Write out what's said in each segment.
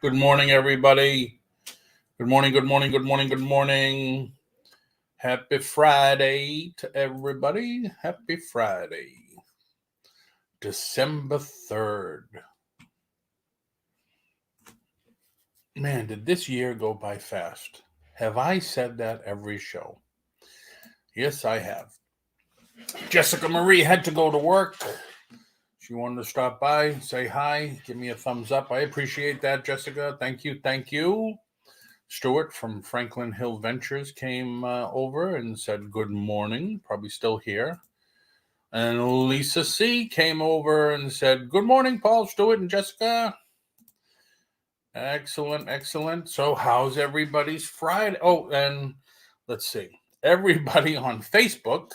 Good morning, everybody. Good morning, good morning, good morning, good morning. Happy Friday to everybody. Happy Friday. December 3rd. Man, did this year go by fast? Have I said that every show? Yes, I have. Jessica Marie had to go to work. She wanted to stop by, say hi, give me a thumbs up. I appreciate that, Jessica. Thank you, thank you. Stuart from Franklin Hill Ventures came over and said good morning, probably still here. And Lisa C. came over and said, good morning, Paul, Stuart, and Jessica. Excellent, excellent. So how's everybody's Friday? Oh, and let's see. Everybody on Facebook,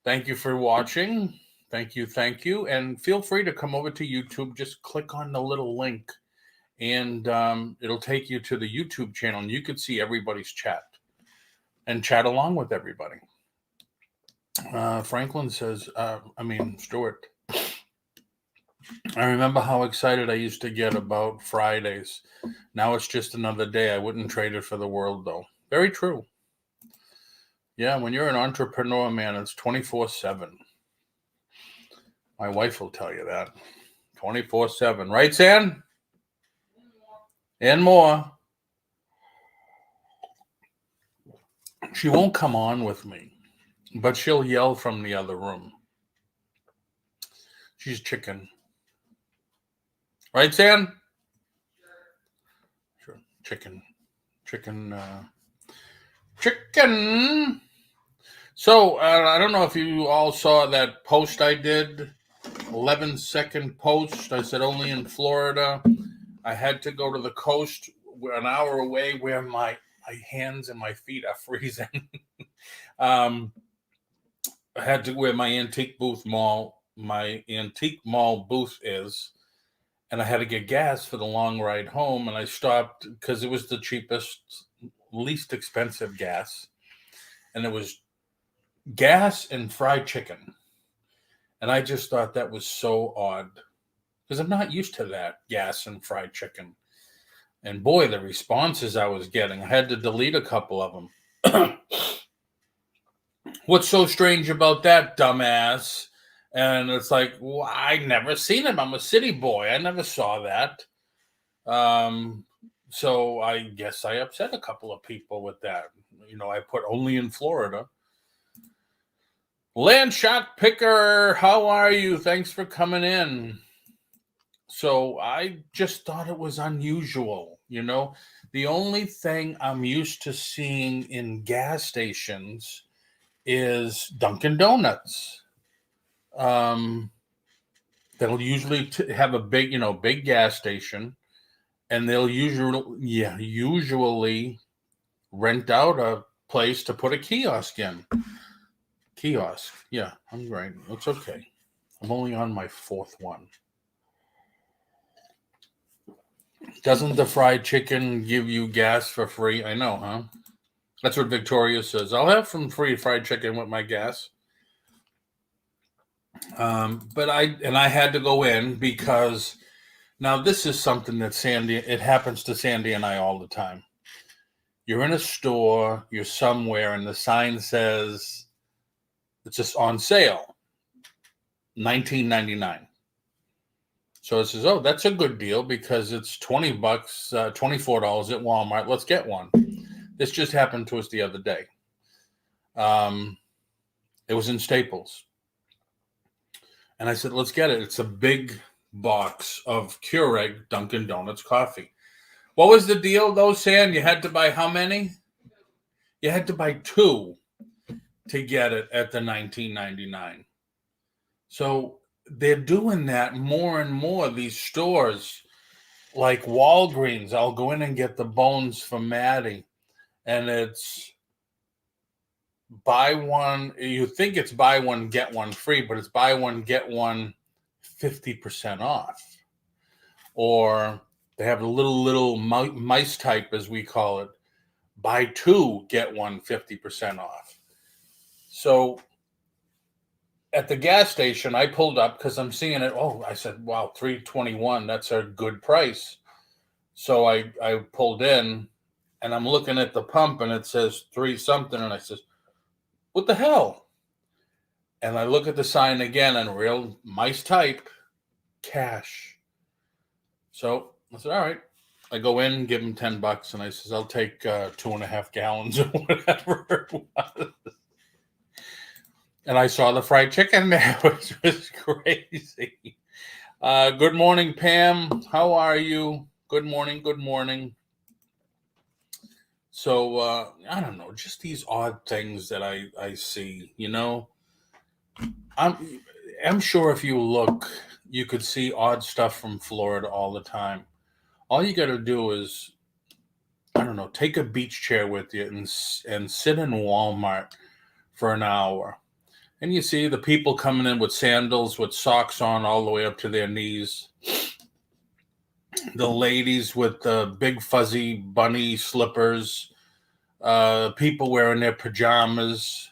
thank you for watching. Thank you, thank you. And feel free to come over to YouTube. Just click on the little link and it'll take you to the YouTube channel and you can see everybody's chat and chat along with everybody. Franklin says, Stuart, I remember how excited I used to get about Fridays. Now it's just another day. I wouldn't trade it for the world, though. Very true. Yeah, when you're an entrepreneur, man, it's 24/7. My wife will tell you that. 24/7. Right, San? And more. She won't come on with me, but she'll yell from the other room. She's chicken. Right, San? Sure. Chicken. So, I don't know if you all saw that post I did, 11-second post. I said only in Florida. I had to go to the coast an hour away where my hands and my feet are freezing. I had to where my antique mall booth is, and I had to get gas for the long ride home, and I stopped because it was the cheapest, least expensive gas, and it was gas and fried chicken. And I just thought that was so odd because I'm not used to that, gas and fried chicken. And boy, the responses I was getting, I had to delete a couple of them. What's so strange about that, dumbass? And it's like, well, I never seen him. I'm a city boy. I never saw that. So I guess I upset a couple of people with that. I put only in Florida. Landshot Picker, how are you? Thanks for coming in. So I just thought it was unusual. The only thing I'm used to seeing in gas stations is Dunkin' Donuts. They'll usually have a big gas station, and they'll usually rent out a place to put a kiosk in. Kiosk. Yeah, I'm right. It's okay. I'm only on my fourth one. Doesn't the fried chicken give you gas for free? I know, huh? That's what Victoria says. I'll have some free fried chicken with my gas. But I had to go in because now this is something that it happens to Sandy and I all the time. You're in a store, you're somewhere, and the sign says it's just on sale, $19.99. So it says, oh, that's a good deal because it's $20, $24 at Walmart. Let's get one. This just happened to us the other day. It was in Staples. And I said, let's get it. It's a big box of Keurig Dunkin' Donuts coffee. What was the deal, though, Sam? You had to buy how many? You had to buy 2 to get it at the $19.99. So they're doing that more and more. These stores like Walgreens, I'll go in and get the bones for Maddie. And it's buy one. You think it's buy one, get one free, but it's buy one, get one 50% off. Or they have a little mice type, as we call it. Buy 2, get one 50% off. So at the gas station, I pulled up because I'm seeing it. Oh, I said, wow, $3.21. That's a good price. So I pulled in, and I'm looking at the pump, and it says 3 something, and I says, what the hell? And I look at the sign again, and real nice type, cash. So I said, all right. I go in, give him $10, and I says, I'll take 2.5 gallons or whatever it was. And I saw the fried chicken there, which was crazy. Good morning, Pam. How are you? Good morning. Good morning. So, I don't know, just these odd things that I see, you know. I'm sure if you look, you could see odd stuff from Florida all the time. All you got to do is, I don't know, take a beach chair with you and sit in Walmart for an hour. And you see the people coming in with sandals, with socks on all the way up to their knees. The ladies with the big fuzzy bunny slippers. People wearing their pajamas.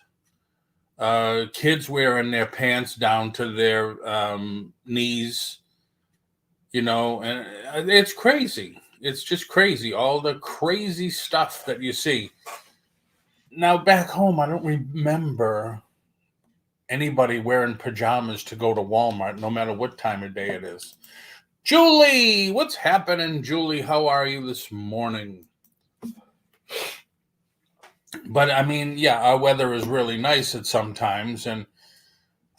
Kids wearing their pants down to their knees. You know, and it's crazy. It's just crazy. All the crazy stuff that you see. Now, back home, I don't remember anybody wearing pajamas to go to Walmart, no matter what time of day it is. Julie, what's happening, Julie? How are you this morning? But I mean, yeah, our weather is really nice at sometimes, and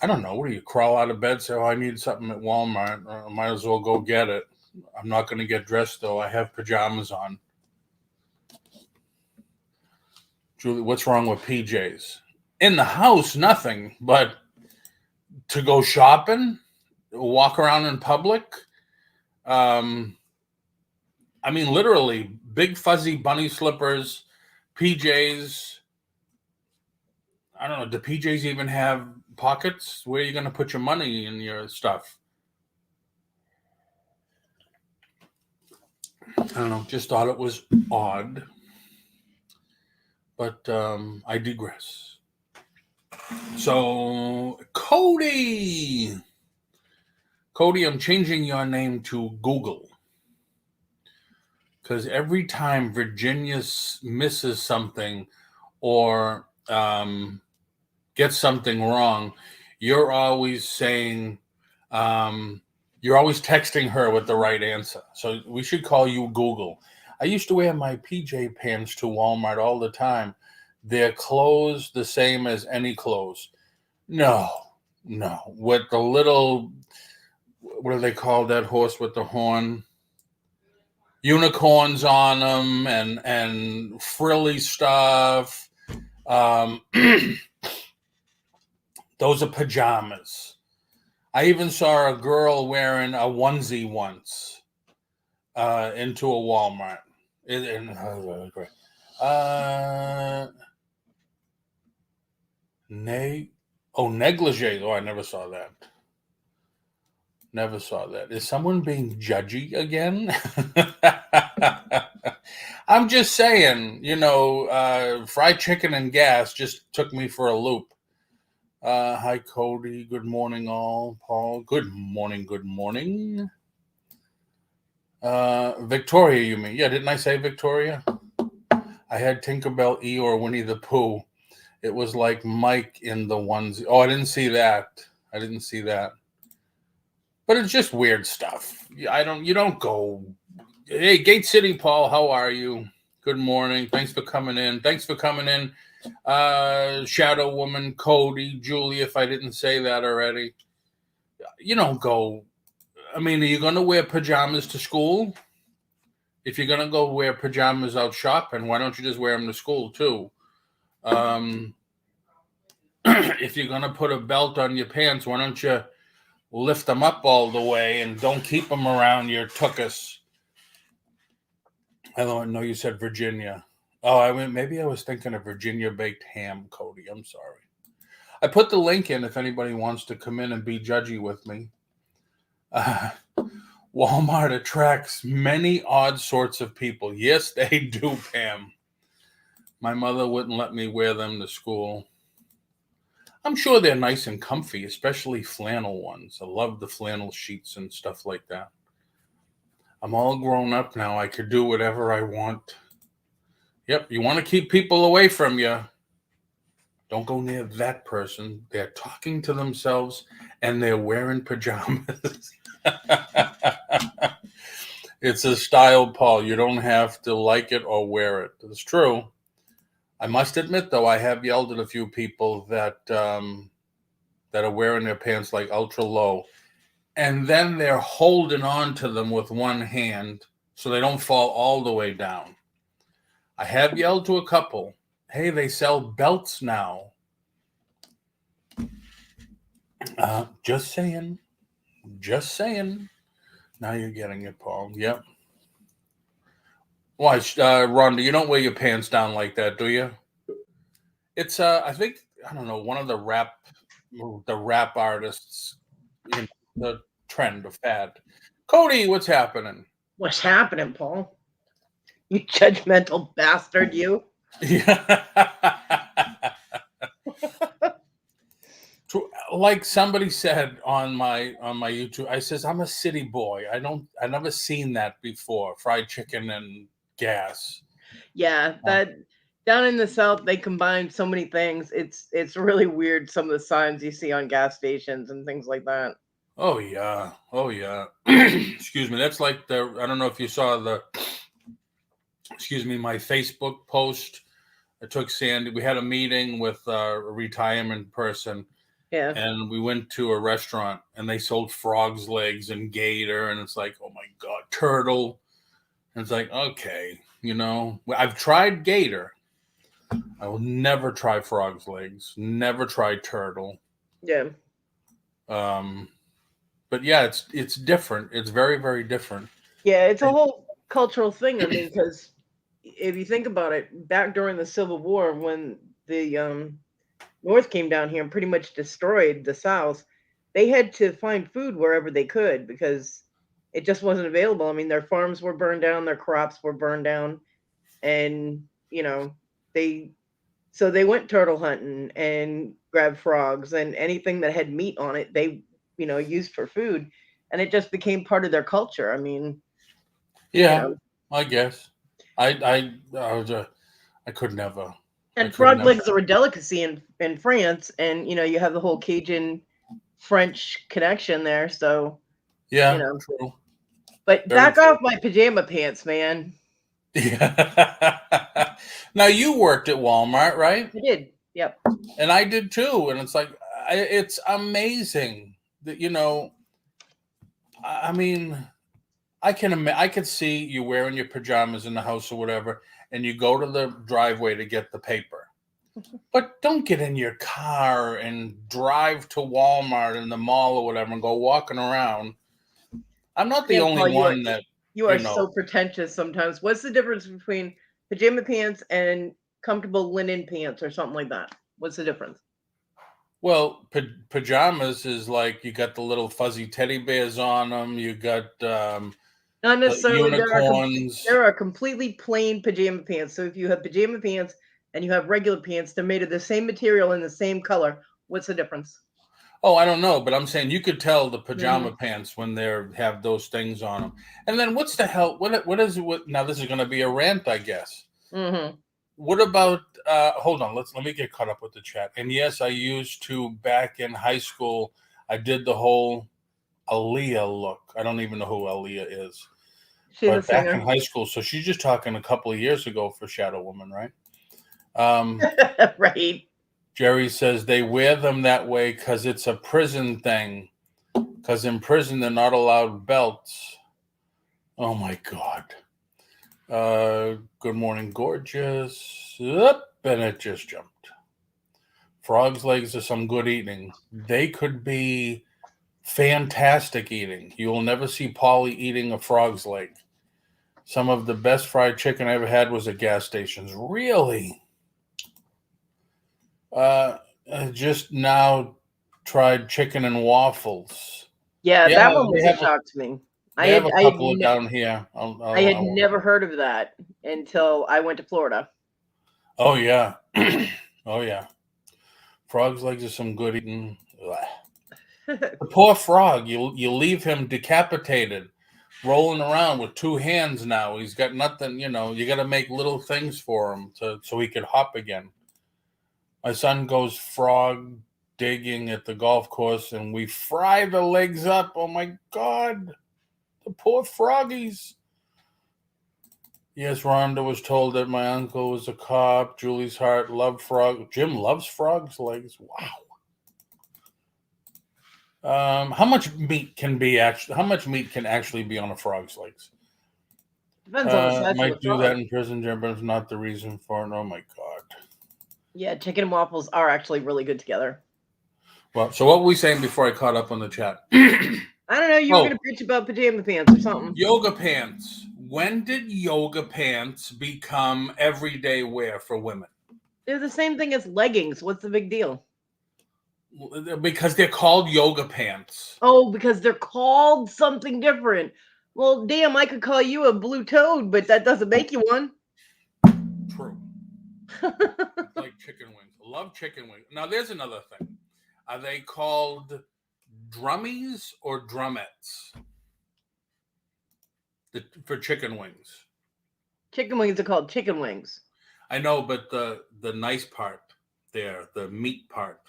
I don't know. What do you crawl out of bed? Say, "Oh, I need something at Walmart. I might as well go get it." I'm not going to get dressed though. I have pajamas on. Julie, what's wrong with PJs? In the house, nothing. But to go shopping, walk around in public. I mean, literally, big fuzzy bunny slippers, PJs. I don't know. Do PJs even have pockets? Where are you going to put your money in your stuff? I don't know. Just thought it was odd. But I digress. So, Cody, I'm changing your name to Google. Because every time Virginia misses something or gets something wrong, you're always saying, you're always texting her with the right answer. So we should call you Google. I used to wear my PJ pants to Walmart all the time. They're clothes the same as any clothes. No. With the little, what do they call that horse with the horn? Unicorns on them and frilly stuff. Those are pajamas. I even saw a girl wearing a onesie once into a Walmart. Negligee. Oh, I never saw that. Never saw that. Is someone being judgy again? I'm just saying, you know, fried chicken and gas just took me for a loop. Hi, Cody. Good morning, all. Paul. Good morning. Good morning. Victoria, you mean? Yeah, didn't I say Victoria? I had Tinkerbell Eeyore, Winnie the Pooh. It was like Mike in the onesie. Oh, I didn't see that. But it's just weird stuff. You don't go. Hey, Gate City, Paul, how are you? Good morning. Thanks for coming in. Shadow Woman, Cody, Julie, if I didn't say that already. You don't go. I mean, are you going to wear pajamas to school? If you're going to go wear pajamas out shopping, why don't you just wear them to school too? If you're going to put a belt on your pants, why don't you lift them up all the way and don't keep them around your tuchus? I don't know. You said Virginia. Oh, I mean, maybe I was thinking of Virginia baked ham, Cody. I'm sorry. I put the link in if anybody wants to come in and be judgy with me. Walmart attracts many odd sorts of people. Yes, they do, Pam. My mother wouldn't let me wear them to school. I'm sure they're nice and comfy, especially flannel ones. I love the flannel sheets and stuff like that. I'm all grown up now. I could do whatever I want. Yep, you want to keep people away from you. Don't go near that person. They're talking to themselves and they're wearing pajamas. It's a style, Paul. You don't have to like it or wear it. It's true. I must admit, though, I have yelled at a few people that are wearing their pants like ultra low, and then they're holding on to them with one hand so they don't fall all the way down. I have yelled to a couple, hey, they sell belts now. Just saying. Just saying. Now you're getting it, Paul. Yep. Why, Rhonda, you don't wear your pants down like that, do you? It's, I think, I don't know, one of the rap artists, the trend of fad. Cody, what's happening? What's happening, Paul? You judgmental bastard, you. Yeah. Like somebody said on my YouTube, I says I'm a city boy. I never seen that before. Fried chicken and gas. Yeah, that down in the South they combine so many things. It's really weird, some of the signs you see on gas stations and things like that. Oh yeah. Excuse me. That's like I don't know if you saw my Facebook post. I took Sandy. We had a meeting with a retirement person. Yeah. And we went to a restaurant and they sold frog's legs and gator. And it's like, oh my God, turtle. And it's like, okay, I've tried gator. I will never try frog's legs, never try turtle. Yeah. But yeah, it's different. It's very, very different. Yeah, it's a whole cultural thing. I mean, because if you think about it, back during the Civil War, when the North came down here and pretty much destroyed the South, they had to find food wherever they could because it just wasn't available. I mean, their farms were burned down, their crops were burned down, and they went turtle hunting and grabbed frogs and anything that had meat on it, they used for food, and it just became part of their culture. I mean, yeah, I guess I could never. And frog legs are a delicacy in France, and you have the whole Cajun French connection there. So yeah, true. But back off my pajama pants, man. Yeah. Now you worked at Walmart, right? I did. Yep. And I did too. And it's like it's amazing that I mean, I could see you wearing your pajamas in the house or whatever, and you go to the driveway to get the paper. But don't get in your car and drive to Walmart in the mall or whatever and go walking around. I'm not the only one that you are so pretentious sometimes. What's the difference between pajama pants and comfortable linen pants or something like that? What's the difference? Well, pajamas is like you got the little fuzzy teddy bears on them. You got not necessarily unicorns. There are completely plain pajama pants. So if you have pajama pants and you have regular pants, they're made of the same material and the same color. What's the difference? Oh, I don't know, but I'm saying you could tell the pajama pants when they have those things on them. And then what's the hell? What is it? Now this is going to be a rant, I guess. Mm-hmm. What about? Hold on, let me get caught up with the chat. And yes, I used to back in high school. I did the whole Aaliyah look. I don't even know who Aaliyah is. But back in high school, so she's just talking a couple of years ago for Shadow Woman, right? Right. Jerry says they wear them that way because it's a prison thing. Because in prison, they're not allowed belts. Oh, my God. Good morning, gorgeous. And it just jumped. Frog's legs are some good eating. They could be fantastic eating. You will never see Polly eating a frog's leg. Some of the best fried chicken I ever had was at gas stations. Really? I just now tried chicken and waffles. Yeah, that one was a shock to me. I have a couple down here. I had never heard of that until I went to Florida. Oh, yeah. Oh, yeah. Frog's legs are some good eating. The poor frog, you leave him decapitated, rolling around with two hands now. He's got nothing, you got to make little things for him so he could hop again. My son goes frog digging at the golf course, and we fry the legs up. Oh, my God. The poor froggies. Yes, Rhonda was told that my uncle was a cop. Julie's heart loved frog. Jim loves frogs' legs. Wow. How much meat can actually be on a frog's legs? Depends on the size of Might the do frog. that in prison, but it's not the reason for it. Oh my God. Yeah, chicken and waffles are actually really good together. Well, so what were we saying before I caught up on the chat? I don't know. You were going to preach about pajama pants or something. Yoga pants. When did yoga pants become everyday wear for women? They're the same thing as leggings. What's the big deal? Because they're called yoga pants. Oh, because they're called something different. Well, damn, I could call you a blue toad, but that doesn't make you one. True. Like chicken wings. I love chicken wings. Now, there's another thing. Are they called drummies or drumettes? For chicken wings. Chicken wings are called chicken wings. I know, but the nice part there, the meat part,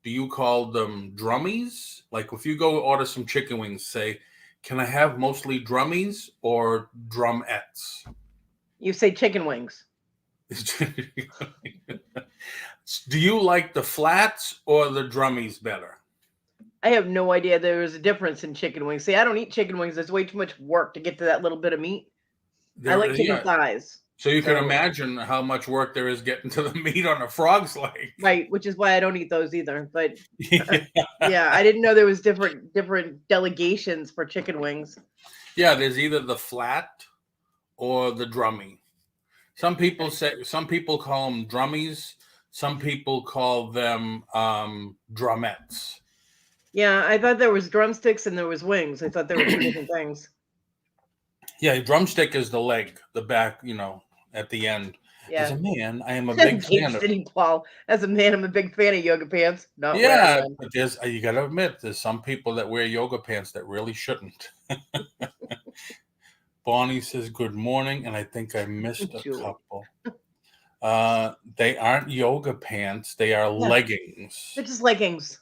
do you call them drummies? Like if you go order some chicken wings, say, can I have mostly drummies or drumettes? You say chicken wings. Do you like the flats or the drummies better? I have no idea there was a difference in chicken wings. See, I don't eat chicken wings. There's way too much work to get to that little bit of meat. I like chicken thighs. So you can imagine how much work there is getting to the meat on a frog's leg. Right, which is why I don't eat those either. But yeah, I didn't know there was different delegations for chicken wings. Yeah, there's either the flat or the drummy. Some people call them drummies. Some people call them drumettes. Yeah, I thought there was drumsticks and there was wings. I thought there were two different things. Yeah, drumstick is the leg, the back, at the end. Yeah. As a man, I am a big fan of Paul. As a man, I'm a big fan of yoga pants. But you got to admit, there's some people that wear yoga pants that really shouldn't. Bonnie says good morning, and I think I missed a couple. They aren't yoga pants; they are leggings. They're just leggings.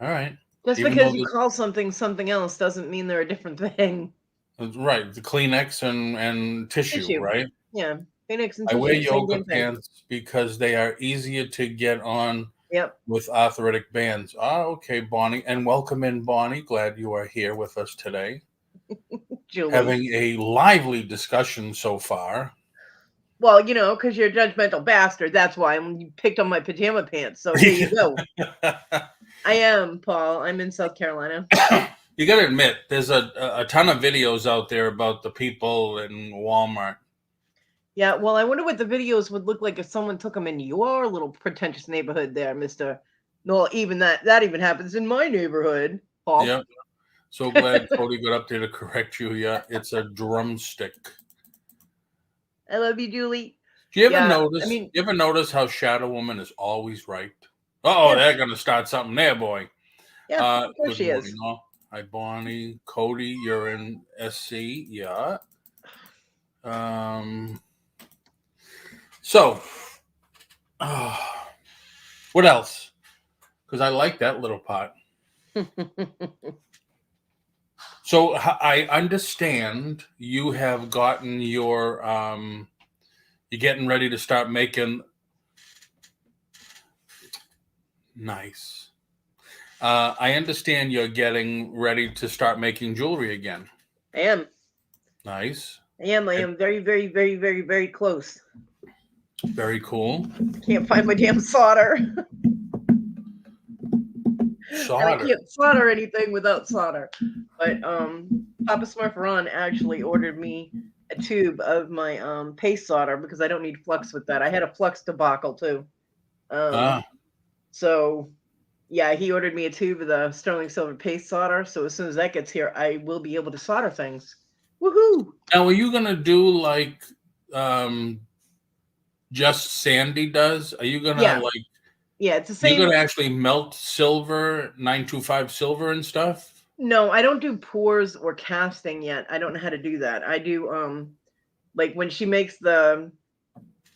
All right. Just because you call something else doesn't mean they're a different thing. Right. The Kleenex and tissue, right? Yeah. Kleenex and tissue. I wear yoga pants because they are easier to get on with arthritic bands. Okay, Bonnie. And welcome in, Bonnie. Glad you are here with us today. Julie. Having a lively discussion so far. Well, because you're a judgmental bastard. That's why you picked on my pajama pants. So here you go. I am, Paul. I'm in South Carolina. You got to admit, there's a ton of videos out there about the people in Walmart. Yeah, well, I wonder what the videos would look like if someone took them in your little pretentious neighborhood there, Mr. No, even that even happens in my neighborhood, Paul. Yep. So glad Cody got up there to correct you. Yeah, it's a drumstick. I love you, Julie. Do you ever notice? You ever notice how Shadow Woman is always right? They're gonna start something there, boy. Yeah, of course she is. Hi, Bonnie. Cody, you're in SC. Yeah. So, what else? Because I like that little pot. So I understand you have gotten your, you're getting ready to start making. Nice. I understand you're getting ready to start making jewelry again. I am. Nice. I am very, very, very, very, very close. Very cool. Can't find my damn solder. Solder. And I can't solder anything without solder. But Papa Smurf actually ordered me a tube of my paste solder because I don't need flux with that. I had a flux debacle too. So yeah, he ordered me a tube of the sterling silver paste solder. So as soon as that gets here, I will be able to solder things. Woohoo! Now, are you gonna do like just Sandy does? Are you gonna Yeah, it's the You're same. gonna actually melt silver, 925 silver and stuff? No, I don't do pours or casting yet. I don't know how to do that. I do like when she makes the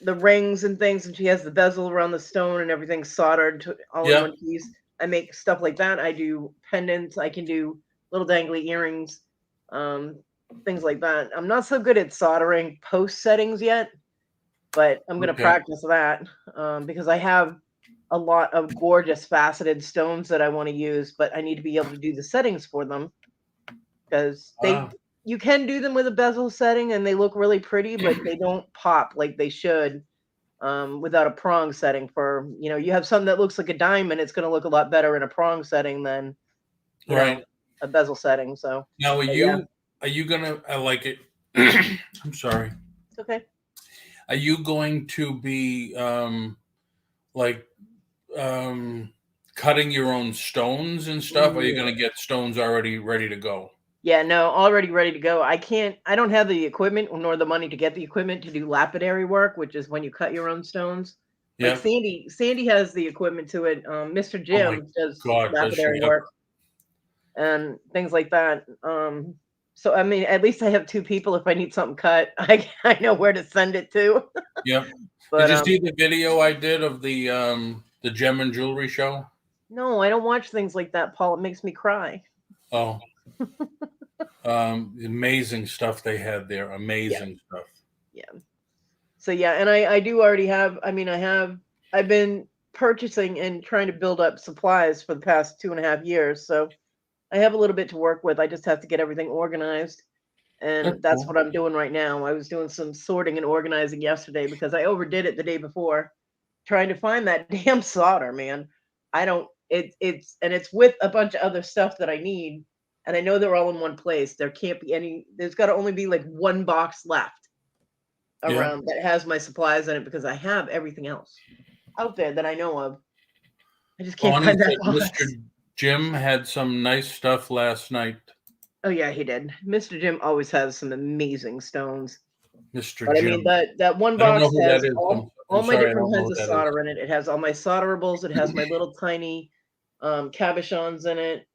rings and things, and she has the bezel around the stone and everything soldered to, all in Yep. one piece. I make stuff like that. I do pendants. I can do little dangly earrings, um, things like that. I'm not so good at soldering post settings yet, but I'm gonna Okay. practice that because I have a lot of gorgeous faceted stones that I want to use, but I need to be able to do the settings for them because they Ah, you can do them with a bezel setting and they look really pretty, but they don't pop like they should without a prong setting. For you have something that looks like a diamond, it's going to look a lot better in a prong setting than you know right. a bezel setting. So, Now, but yeah, are you gonna? I like it. I'm sorry. it's okay. Are you going to be like cutting your own stones and stuff? Or are you No. gonna get stones already ready to go? Yeah, no, already ready to go. I don't have the equipment nor the money to get the equipment to do lapidary work, which is when you cut your own stones. Like Yep. Sandy has the equipment to it. Mr. Oh my Jim does God, does she lapidary ever? work and things like that. So I mean, at least I have two people. If I need something cut, I know where to send it to. Yep. Did But you see the video I did of the gem and jewelry show? no, I don't watch things like that, Paul. It makes me cry. Oh, amazing stuff they had there. Yeah, Amazing stuff. yeah. So yeah, and I do already have. I mean, I've been purchasing and trying to build up supplies for the past 2.5 years. So I have a little bit to work with. I just have to get everything organized. That's And that's cool. what I'm doing right now. I was doing some sorting and organizing yesterday because I overdid it the day before trying to find that damn solder, man. I don't it's with a bunch of other stuff that I need, and I know they're all in one place. There can't be any there's got to only be like one box left Yeah. around that has my supplies in it because I have everything else out there that I know of. I just can't Bonnie find that said box. Mr. Jim had some nice stuff last night. Oh yeah, he did. Mr. Jim always has some amazing stones. Mr. But I mean Jim. that one I don't know box who that has is. I'm all my sorry, I different don't know kinds who of that is. solder in it. It has all my solderables. It has my little tiny cabochons in it.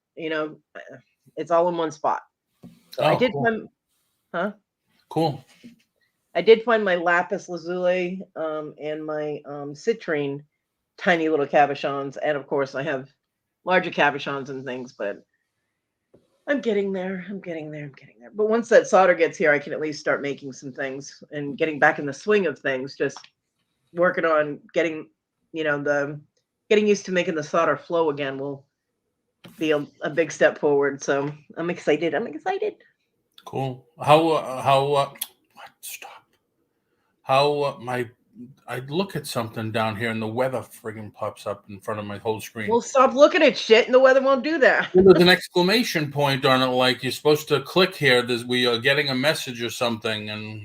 It's all in one spot. So I Oh, did cool. find, huh? Cool. I did find my lapis lazuli and my citrine tiny little cabochons, and of course I have larger cabochons and things. But I'm getting there. I'm getting there. I'm getting there. But once that solder gets here, I can at least start making some things and getting back in the swing of things. Just working on getting, the getting used to making the solder flow again will be a big step forward. So I'm excited. I'm excited. Cool. What? Stop. How my I look at something down here and the weather friggin' pops up in front of my whole screen. Well, stop looking at shit, and the weather won't do that. Well, there's an exclamation point on it, like you're supposed to click here. We are getting a message or something, and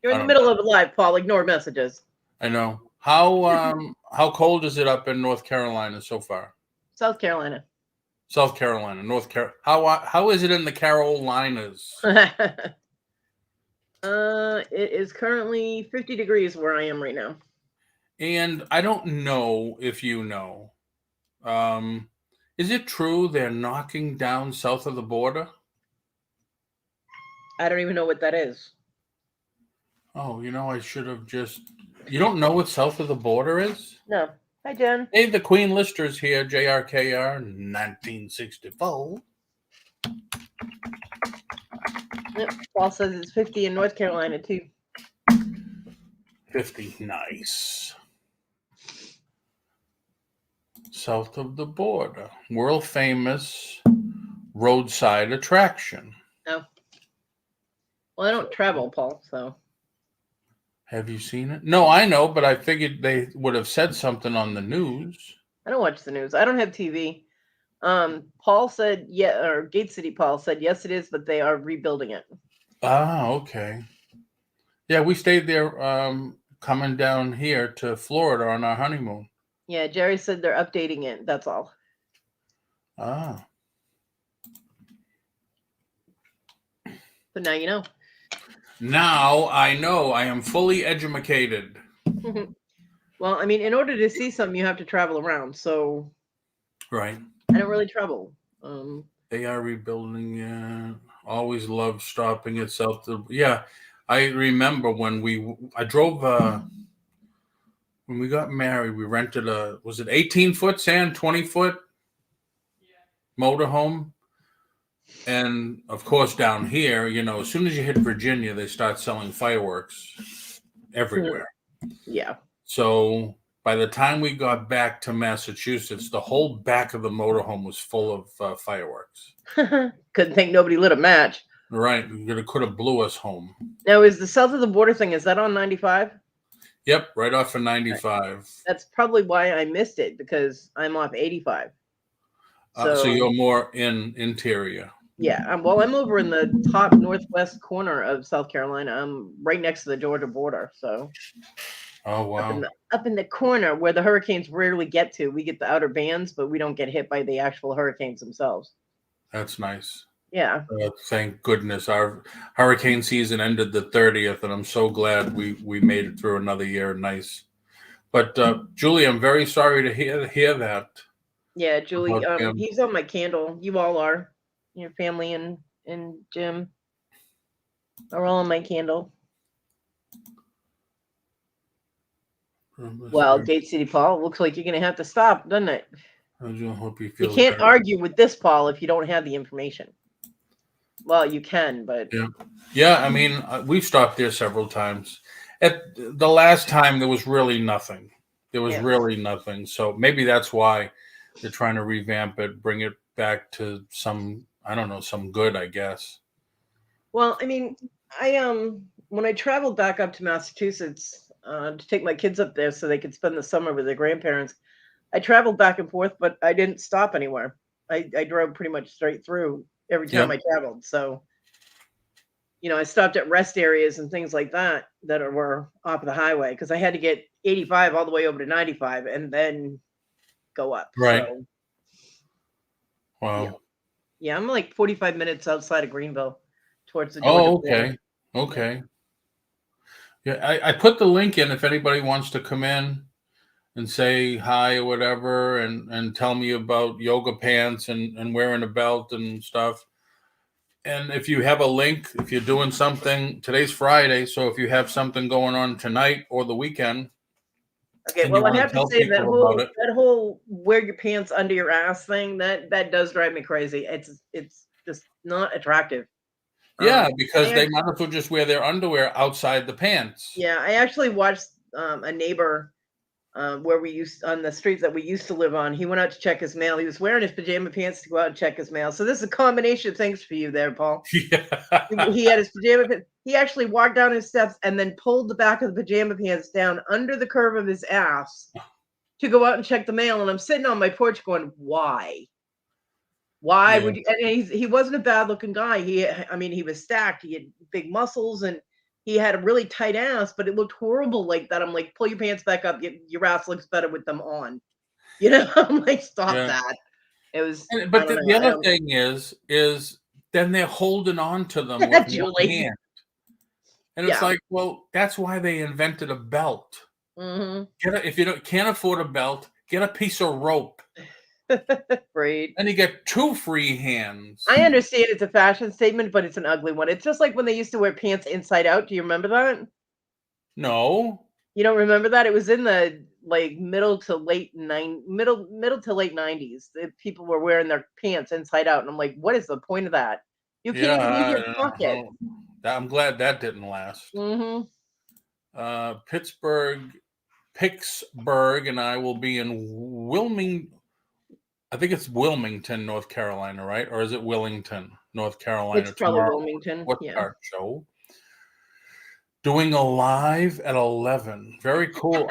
You're I in the don't middle know. of a live, Paul. Ignore messages. I know. How cold is it up in North Carolina so far? South Carolina. South Carolina, North Carolina. How is it in the Carolinas? It is currently 50 degrees where I am right now. And I don't know if you know. Um, is it true they're knocking down south of the border? I don't even know what that is. Oh, I should have just. You don't know what south of the border is? No. Hi, Jen. Hey, the Queen Lister's here, JRKR 1964. Yep. Paul says it's 50 in North Carolina too. 50, nice. South of the border, world famous roadside attraction. Oh. Well, I don't travel, Paul, so. Have you seen it? No, I know, but I figured they would have said something on the news. I don't watch the news. I don't have TV. Paul said, yeah, or Gate City Paul said, yes, it is, but they are rebuilding it. Ah, okay. Yeah, we stayed there coming down here to Florida on our honeymoon. Yeah, Jerry said they're updating it. That's all. Ah. So now you know. Now I know I am fully educated. Well, I mean, in order to see something, you have to travel around. So Right. I don't really travel. They are rebuilding. Yeah. Always love stopping at South. Yeah. I remember I drove, when we got married, we rented was it 18-foot, Sand, 20-foot motorhome? And of course, down here, as soon as you hit Virginia, they start selling fireworks everywhere. Yeah. So by the time we got back to Massachusetts, the whole back of the motorhome was full of fireworks. Couldn't think nobody lit a match. Right. It could have blew us home. Now, is the south of the border thing, is that on 95? Yep. Right off of 95. That's probably why I missed it, because I'm off 85. So you're more in interior. Yeah. I'm over in the top northwest corner of South Carolina. I'm right next to the Georgia border. So. Oh, wow. Up in the corner where the hurricanes rarely get to. We get the outer bands, but we don't get hit by the actual hurricanes themselves. That's nice. Yeah. Thank goodness. Our hurricane season ended the 30th, and I'm so glad we made it through another year. Nice. But Julie, I'm very sorry to hear that. Yeah, Julie, he's on my candle. You all are. Your family and Jim are all on my candle. Well, Gate City Paul, looks like you're going to have to stop, doesn't it? I hope you feel. You can't argue with this, Paul, if you don't have the information. Well, you can, but yeah. I mean, we've stopped there several times. At the last time, there was really nothing. Really nothing. So maybe that's why they're trying to revamp it, bring it back to some good, I guess. Well, I mean, when I traveled back up to Massachusetts to take my kids up there so they could spend the summer with their grandparents, I traveled back and forth, but I didn't stop anywhere. I drove pretty much straight through every time I traveled. So, I stopped at rest areas and things like that were off of the highway, because I had to get 85 all the way over to 95 and then go up. Right. So, wow. Yeah, I'm like 45 minutes outside of Greenville towards the Georgia border. Okay. Yeah, I put the link in if anybody wants to come in and say hi or whatever, and tell me about yoga pants and wearing a belt and stuff. And if you have a link, if you're doing something, today's Friday, so if you have something going on tonight or the weekend. Okay, well, I have to say that whole wear your pants under your ass thing, that does drive me crazy. It's just not attractive. Yeah, because they might as well just wear their underwear outside the pants. Yeah, I actually watched a neighbor where on the streets that we used to live on. He went out to check his mail. He was wearing his pajama pants to go out and check his mail. So this is a combination of things for you there, Paul. Yeah. He had his pajama pants. He actually walked down his steps and then pulled the back of the pajama pants down under the curve of his ass to go out and check the mail. And I'm sitting on my porch going, why? Why would you? And he wasn't a bad looking guy. He was stacked. He had big muscles and he had a really tight ass, but it looked horrible like that. I'm like, pull your pants back up. Your ass looks better with them on. I'm like, stop that. It was. But the other thing is then they're holding on to them with one hand. And it's like, well, that's why they invented a belt. Mm-hmm. If you can't afford a belt, get a piece of rope. Right. And you get two free hands. I understand it's a fashion statement, but it's an ugly one. It's just like when they used to wear pants inside out. Do you remember that? No. You don't remember that? It was in the middle to late 90s. People were wearing their pants inside out, and I'm like, what is the point of that? You can't even leave your pocket. I'm glad that didn't last. Mm-hmm. Pittsburgh, and I will be in Wilmington. I think it's Wilmington, North Carolina, right? Or is it Willington, North Carolina? It's probably Wilmington. What's our show? Doing a live at 11. Very cool.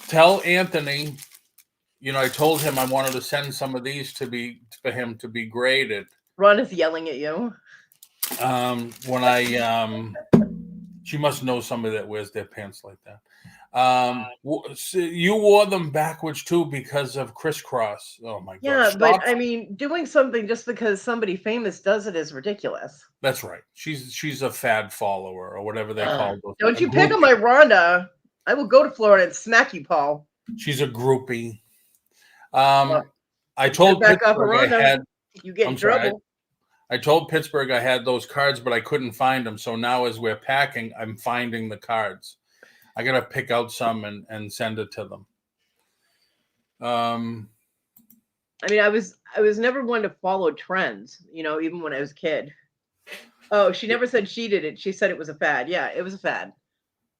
Tell Anthony. I told him I wanted to send some of these for him to be graded. Ron is yelling at you. She must know somebody that wears their pants like that. You wore them backwards too because of crisscross. Oh my god! Yeah, but doing something just because somebody famous does it is ridiculous. That's right. She's a fad follower or whatever they call those. Don't you pick on my Rhonda? I will go to Florida and smack you, Paul. She's a groupie. Well, I you better told back off Pittsburgh I Rhonda. had. You get in I'm sorry. trouble. I told Pittsburgh I had those cards, but I couldn't find them. So now, as we're packing, I'm finding the cards. I gotta pick out some and send it to them. I mean, I was never one to follow trends, you know, even when I was a kid. Oh, she never said she did it. She said it was a fad. Yeah, it was a fad.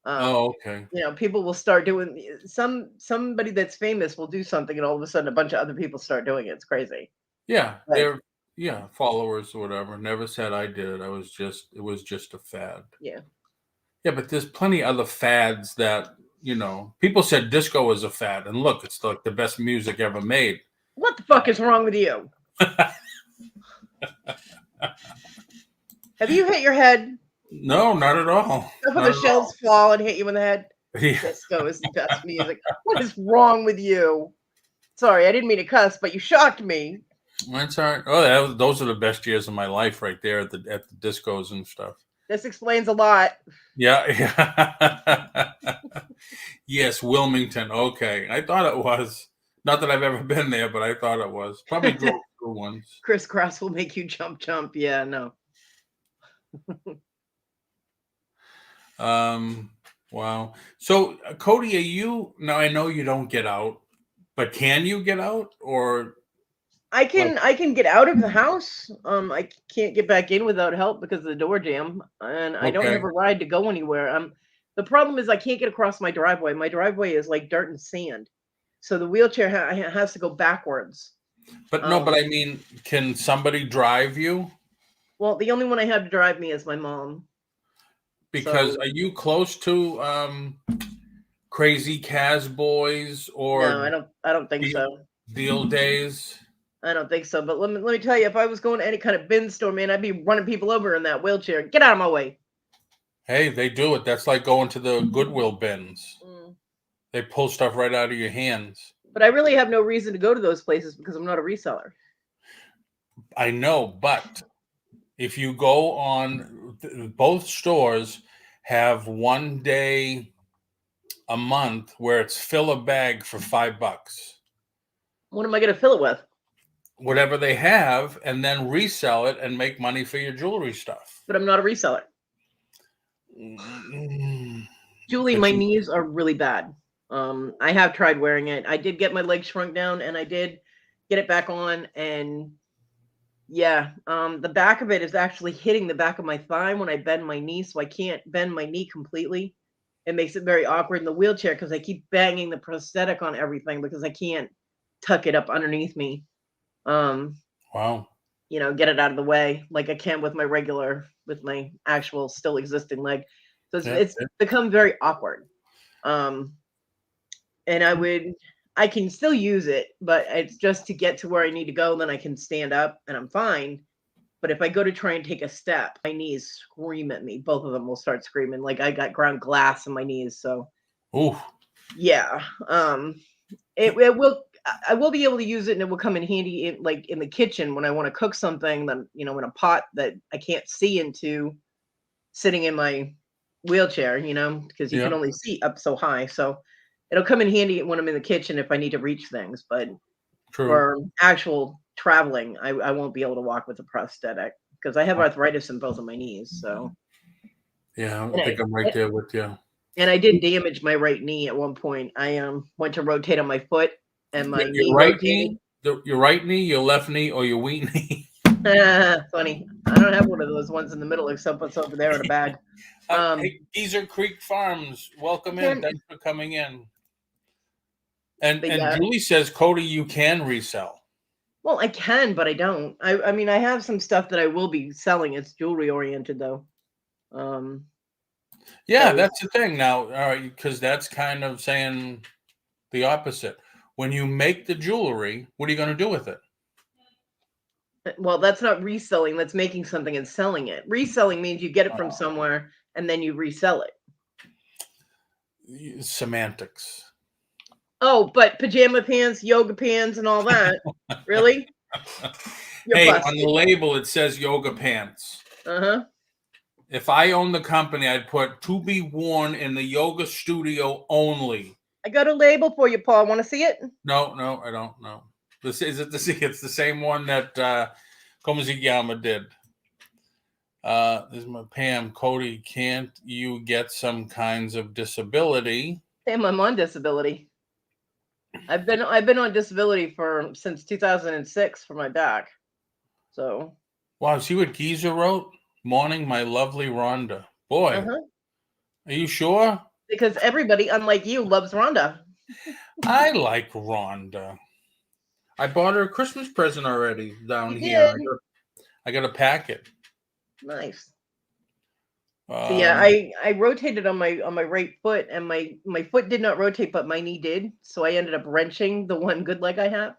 Oh, okay. You know, people will start doing somebody that's famous will do something, and all of a sudden, a bunch of other people start doing it. It's crazy. Yeah, But, they're followers or whatever. Never said I did. It was just a fad. yeah. Yeah, but there's plenty other fads that, people said disco was a fad, and look, it's like the best music ever made. What the fuck is wrong with you? Have you hit your head? No, not at all. Some of the shells fall and hit you in the head. Yeah. Disco is the best music. What is wrong with you? Sorry, I didn't mean to cuss, but you shocked me. That's all right. Oh, those are the best years of my life right there at the discos and stuff. This explains a lot. Yeah. Yes, Wilmington. Okay. I thought it was. Not that I've ever been there, but I thought it was. Probably drove through ones. Crisscross will make you jump. Yeah, no. Wow. So, Cody, now I know you don't get out, but can you get out, or? I can get out of the house. I can't get back in without help because of the door jam, and I don't have a ride to go anywhere. The problem is I can't get across my driveway. My driveway is like dirt and sand, so the wheelchair has to go backwards. But no, but I mean, can somebody drive you? Well, the only one I have to drive me is my mom. Because are you close to Crazy Kaz Boys or? No, I don't think so. Deal Days. I don't think so. But let me tell you, if I was going to any kind of bin store, man, I'd be running people over in that wheelchair. Get out of my way. Hey, they do it. That's like going to the Goodwill bins. They pull stuff right out of your hands. But I really have no reason to go to those places because I'm not a reseller. I know, but if you go on, both stores have one day a month where it's fill a bag for $5. What am I going to fill it with? Whatever they have, and then resell it and make money for your jewelry stuff. But I'm not a reseller. Julie, my knees are really bad. I have tried wearing it. I did get my legs shrunk down, and I did get it back on, and yeah, the back of it is actually hitting the back of my thigh when I bend my knee, so I can't bend my knee completely. It makes it very awkward in the wheelchair because I keep banging the prosthetic on everything because I can't tuck it up underneath me. Wow. Get it out of the way like I can with my actual still existing leg. So it's become very awkward. And I can still use it, but it's just to get to where I need to go. Then I can stand up and I'm fine. But if I go to try and take a step, my knees scream at me. Both of them will start screaming like I got ground glass in my knees. So, yeah, it will. I will be able to use it, and it will come in handy in the kitchen when I want to cook something. Then in a pot that I can't see into, sitting in my wheelchair. Because you can only see up so high. So it'll come in handy when I'm in the kitchen if I need to reach things. But for actual traveling, I won't be able to walk with a prosthetic because I have arthritis in both of my knees. So yeah, I think I'm right there with you. And I did damage my right knee at one point. I went to rotate on my foot. And my your right knee, your right knee, your left knee, or your wheat knee? Funny. I don't have one of those ones in the middle except what's over there in a bag. Hey, Geezer Creek Farms, welcome in. Thanks for coming in. And Julie says, Cody, you can resell. Well, I can, but I don't. I mean, I have some stuff that I will be selling. It's jewelry oriented, though. Yeah, that's the thing now. All right, because that's kind of saying the opposite. When you make the jewelry, what are you going to do with it? Well, that's not reselling. That's making something and selling it. Reselling means you get it from somewhere and then you resell it. Semantics. Oh, but pajama pants, yoga pants, and all that. Really? Hey, busted. On the label, it says yoga pants. Uh-huh. If I owned the company, I'd put "to be worn in the yoga studio only." I got a label for you, Paul. Want to see it? No, I don't know. This is it. It's the same one that Komazigiyama did. This is my Pam. Cody, can't you get some kinds of disability? Damn, I'm on disability. I've been on disability since 2006 for my back. So. Wow, see what Giza wrote? Morning, my lovely Rhonda. Boy, are you sure? Because everybody, unlike you, loves Rhonda. I like Rhonda. I bought her a Christmas present already down You here. did. I got a packet. Nice. So yeah, I rotated on my right foot, and my foot did not rotate, but my knee did. So I ended up wrenching the one good leg I have.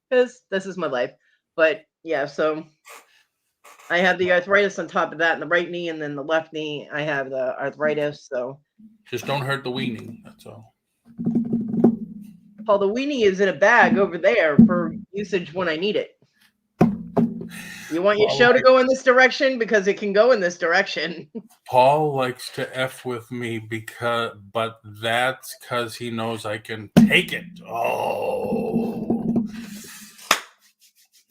Because this is my life. But yeah, so I have the arthritis on top of that in the right knee, and then the left knee, I have the arthritis. So just don't hurt the weenie. That's all. Paul, the weenie is in a bag over there for usage when I need it. You want your show to go in this direction? Because it can go in this direction. Paul likes to F with me but that's because he knows I can take it. Oh.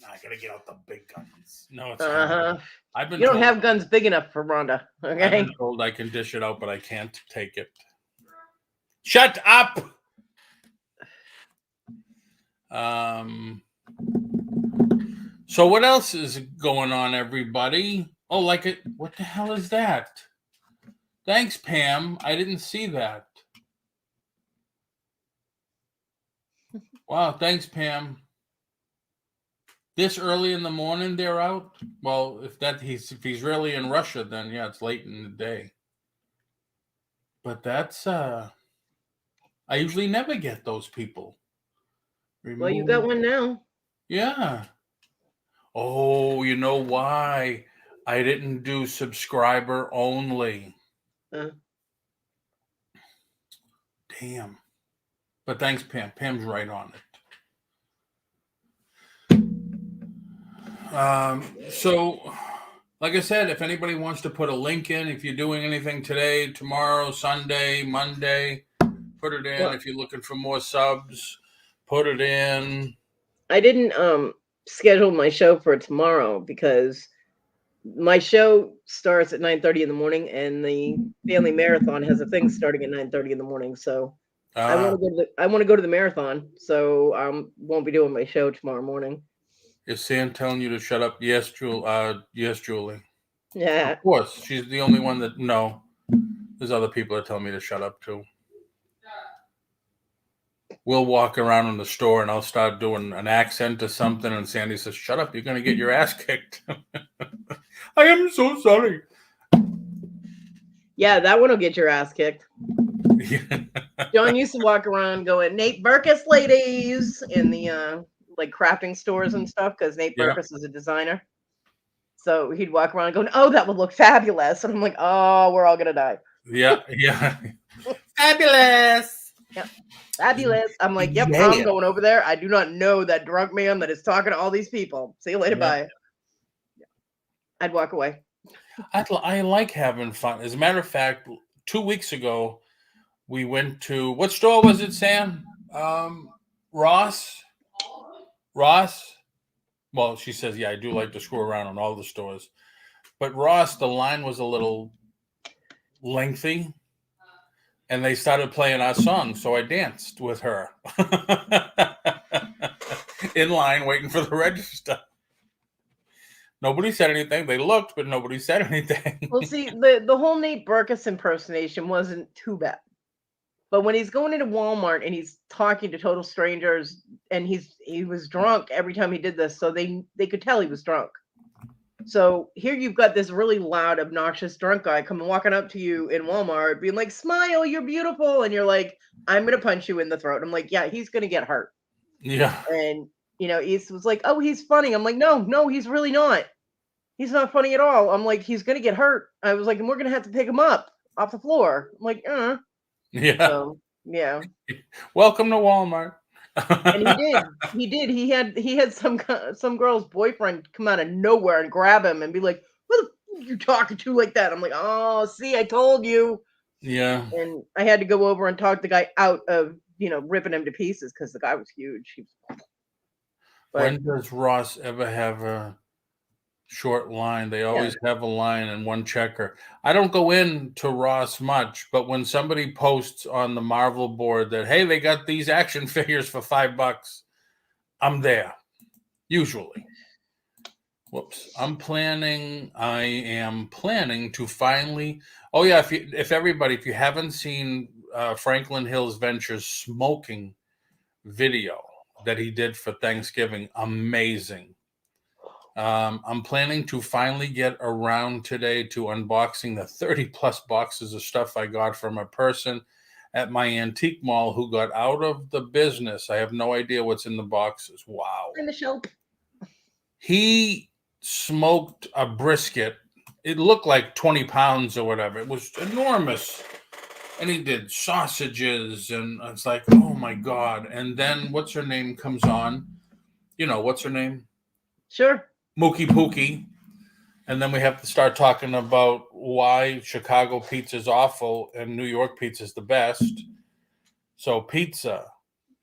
I gotta get out the big guns. No, it's you don't have guns big enough for Rhonda. Okay. I've been told I can dish it out, but I can't take it. Shut up. So what else is going on, everybody? Oh, like it. What the hell is that? Thanks, Pam. I didn't see that. Wow, thanks, Pam. This early in the morning, they're out. Well, if he's really in Russia, then yeah, it's late in the day. But that's I usually never get those people. Well, you got one now. Yeah. Oh, you know why I didn't do subscriber only? Damn. But thanks, Pam. Pam's right on it. So, like I said, if anybody wants to put a link in, if you're doing anything today, tomorrow, Sunday, Monday, put it in. If you're looking for more subs, put it in. I didn't schedule my show for tomorrow because my show starts at 9:30 in the morning, and the family marathon has a thing starting at 9:30 in the morning. So I want to go to the marathon, so I won't be doing my show tomorrow morning. Is Sam telling you to shut up? Yes, yes, Julie. Yeah. Of course. She's the only one that no. There's other people that tell me to shut up too. We'll walk around in the store and I'll start doing an accent or something, and Sandy says, "Shut up, you're gonna get your ass kicked." I am so sorry. Yeah, that one will get your ass kicked. John used to walk around going, "Nate Burkus ladies," in the like crafting stores and stuff, because Nate Burkus is a designer. So he'd walk around going, "Oh, that would look fabulous," and I'm like, "Oh, we're all gonna die." Yeah. Fabulous. Yep. Fabulous. I'm like, "Yep, I'm going over there. I do not know that drunk man that is talking to all these people. See you later, bye." I'd walk away. I like having fun. As a matter of fact, 2 weeks ago, we went to, what store was it, Sam? Ross. Well, she says, yeah, I do like to screw around in all the stores. But Ross, the line was a little lengthy, and they started playing our song, so I danced with her in line waiting for the register. Nobody said anything. They looked, but nobody said anything. Well, see, the whole Nate Burkus impersonation wasn't too bad. But when he's going into Walmart and he's talking to total strangers, and he was drunk every time he did this, so they could tell he was drunk. So here you've got this really loud, obnoxious drunk guy coming walking up to you in Walmart, being like, "Smile, you're beautiful," and you're like, "I'm gonna punch you in the throat." I'm like, "Yeah, he's gonna get hurt." Yeah. And East was like, "Oh, he's funny." I'm like, "No, he's really not. He's not funny at all." I'm like, "He's gonna get hurt." I was like, "And we're gonna have to pick him up off the floor." I'm like, Yeah. So, yeah. Welcome to Walmart. And he did. He had some girl's boyfriend come out of nowhere and grab him and be like, you talking to like that? I'm like, oh, see, I told you. Yeah. And I had to go over and talk the guy out of, ripping him to pieces because the guy was huge. But When does Ross ever have a short line? They yeah, always have a line and one checker. I don't go into Ross much, but when somebody posts on the Marvel board that, hey, they got these action figures for $5, I'm there, usually. Whoops. I am planning to finally. Oh yeah, if you haven't seen Franklin Hills Ventures smoking video that he did for Thanksgiving, amazing. I'm planning to finally get around today to unboxing the 30 plus boxes of stuff I got from a person at my antique mall who got out of the business. I have no idea what's in the boxes. Wow. hi, Michelle. He smoked a brisket. It looked like 20 pounds or whatever. It was enormous. And he did sausages, and it's like, oh my God. And then what's her name comes on? What's her name? Sure. Mookie Pookie. And then we have to start talking about why Chicago pizza is awful and New York pizza is the best. So pizza,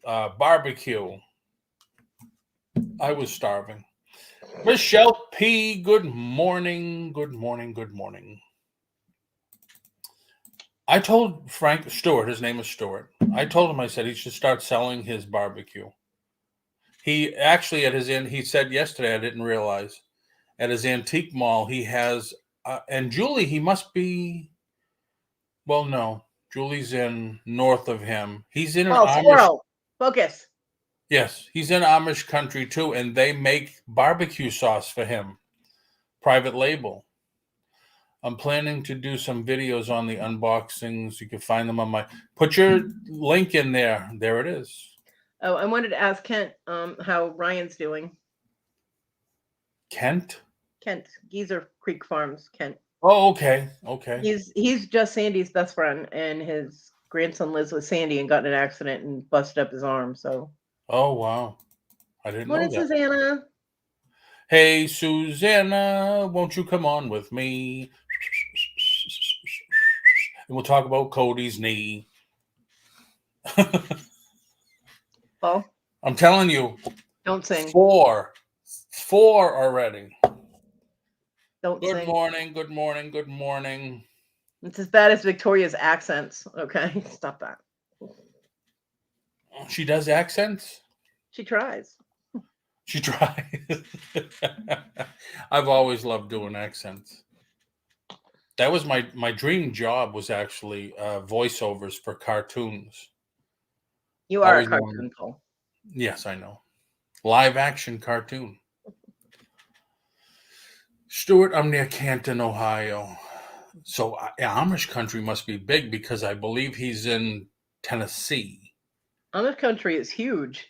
barbecue. I was starving. Michelle P., good morning, good morning, good morning. I told Frank Stewart, his name is Stewart, I told him, I said he should start selling his barbecue. He actually he said yesterday, I didn't realize, at his antique mall, he has, and Julie, he must be, well, no, Julie's in north of him. He's in an Oh, Amish, squirrel. Focus. yes, he's in Amish country too, and they make barbecue sauce for him, private label. I'm planning to do some videos on the unboxings. You can find them on put your link in there. There it is. Oh, I wanted to ask Kent how Ryan's doing. Kent? Kent, Geezer Creek Farms, Kent. Oh, okay. Okay. He's just Sandy's best friend, and his grandson lives with Sandy and got in an accident and busted up his arm. So, Oh, wow. I didn't know morning, that. Susanna. Hey, Susanna, won't you come on with me? And we'll talk about Cody's knee. Paul, I'm telling you, don't sing. four already. Don't Good sing. morning, good morning, good morning. It's as bad as Victoria's accents. Okay, stop that. She does accents? She tries. She tries. I've always loved doing accents. That was my dream job, was actually voiceovers for cartoons. You are Always a wanted. cartoon, Paul. Yes, I know. Live action cartoon. Stuart, I'm near Canton, Ohio. So Amish country must be big because I believe he's in Tennessee. Amish country is huge.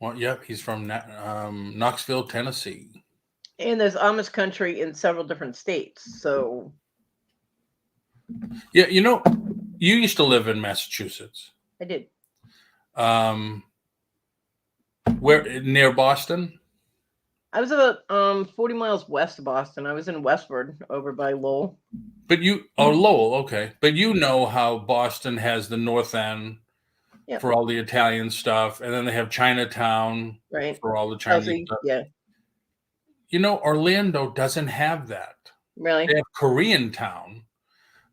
Well, yep, he's from Knoxville, Tennessee. And there's Amish country in several different states. So, Yeah, you used to live in Massachusetts. I did. Where, near Boston? I was about 40 miles west of Boston. I was in Westford over by Lowell. But Lowell, okay. But you know how Boston has the North End for all the Italian stuff, and then they have Chinatown for all the Chinese stuff. Yeah. Orlando doesn't have that. Really? They have Koreantown,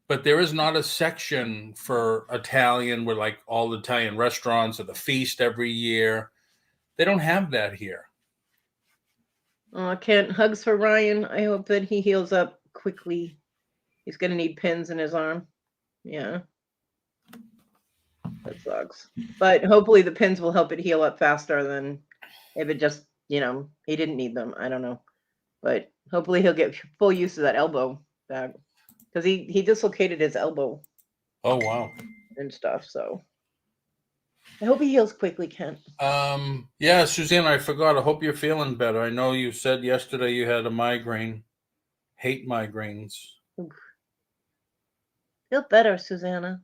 but there is not a section for Italian where like all the Italian restaurants or the feast every year. They don't have that here. Kent, hugs for Ryan. I hope that he heals up quickly. He's going to need pins in his arm. Yeah. That sucks. But hopefully the pins will help it heal up faster than if it just, he didn't need them. I don't know. But hopefully he'll get full use of that elbow back. Because he dislocated his elbow. Oh, wow. And stuff. So I hope he heals quickly, Kent. Yeah, Suzanne, I forgot. I hope you're feeling better. I know you said yesterday you had a migraine. Hate migraines. Oof. Feel better, Susanna.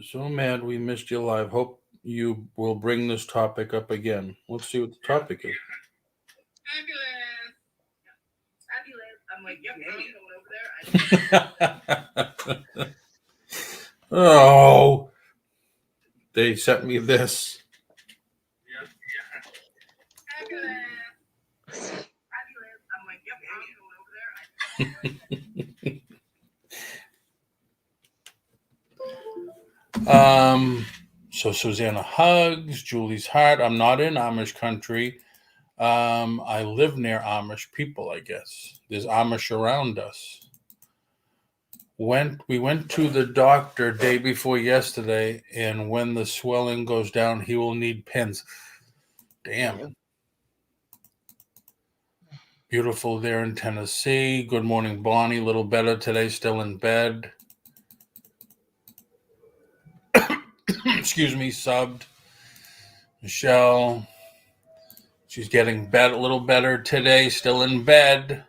So mad we missed you live. Hope you will bring this topic up again. Let's see what the topic is. I'm like, yep, I'm going over there. Oh, they sent me this. I'm like, yep, I'm going over there. So Susanna hugs, Julie's heart. I'm not in Amish country. I live near Amish people, I guess. There's Amish around us. We went to the doctor day before yesterday, and when the swelling goes down, he will need pins. Damn. Yeah. Beautiful there in Tennessee. Good morning, Bonnie. Little better today, still in bed. Excuse me, subbed. Michelle. She's getting a little better today, still in bed.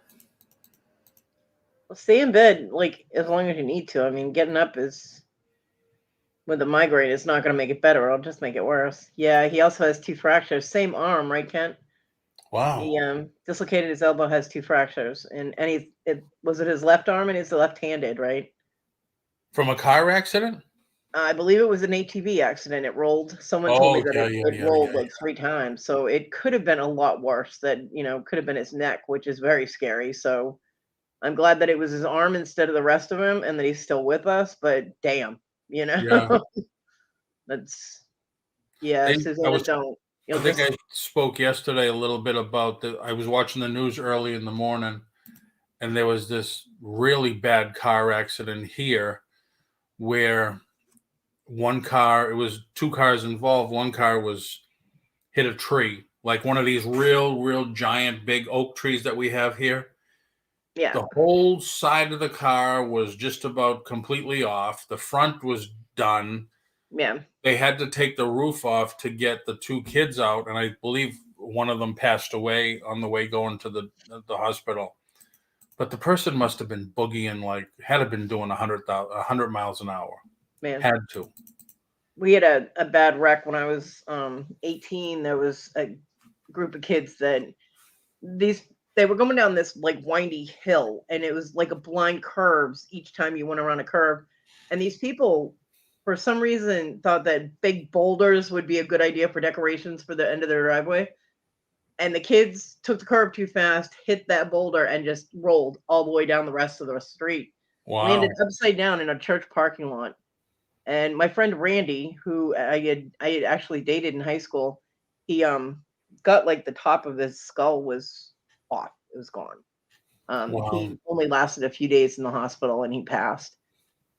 Well, stay in bed like as long as you need to. I mean, getting up is with a migraine is not going to make it better. It'll just make it worse. Yeah, he also has 2 fractures. Same arm, right, Kent? Wow. He dislocated his elbow, has 2 fractures, and was it his left arm, and he's left-handed, right? From a car accident? I believe it was an ATV accident. It rolled. Someone told me that it rolled like 3 times, so it could have been a lot worse. That could have been his neck, which is very scary. So I'm glad that it was his arm instead of the rest of him, and that he's still with us. But damn, Yeah. that's Susanna, don't. I think I spoke yesterday a little bit about I was watching the news early in the morning, and there was this really bad car accident here where it was 2 cars involved. One car hit a tree, like one of these real giant big oak trees that we have here. Yeah. The whole side of the car was just about completely off. The front was done. Yeah. They had to take the roof off to get the 2 kids out, and I believe one of them passed away on the way going to the hospital. But the person must have been boogieing, had to been doing 100 miles an hour. Man. Had to. We had a bad wreck when I was 18. There was a group of kids that they were going down this like windy hill, and it was like a blind curves each time you went around a curve. And these people, for some reason, thought that big boulders would be a good idea for decorations for the end of their driveway. And the kids took the curve too fast, hit that boulder, and just rolled all the way down the rest of the street. Wow. Landed upside down in a church parking lot. And my friend Randy, who I had actually dated in high school, he got like the top of his skull was off. It was gone. Wow. He only lasted a few days in the hospital, and he passed.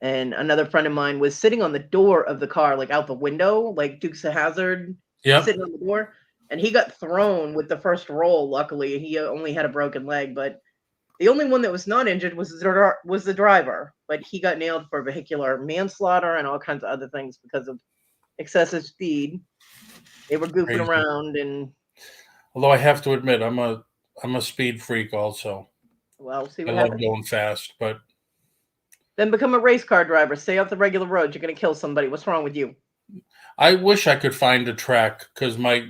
And another friend of mine was sitting on the door of the car, like out the window, like Dukes of Hazzard, sitting on the door. And he got thrown with the first roll. Luckily, he only had a broken leg, but the only one that was not injured was the driver. But he got nailed for vehicular manslaughter and all kinds of other things because of excessive speed. They were goofing around, and although I have to admit, I'm a speed freak also. Well, see what I happens. love going fast, but then become a race car driver. Stay off the regular roads. You're going to kill somebody. What's wrong with you? I wish I could find a track, because my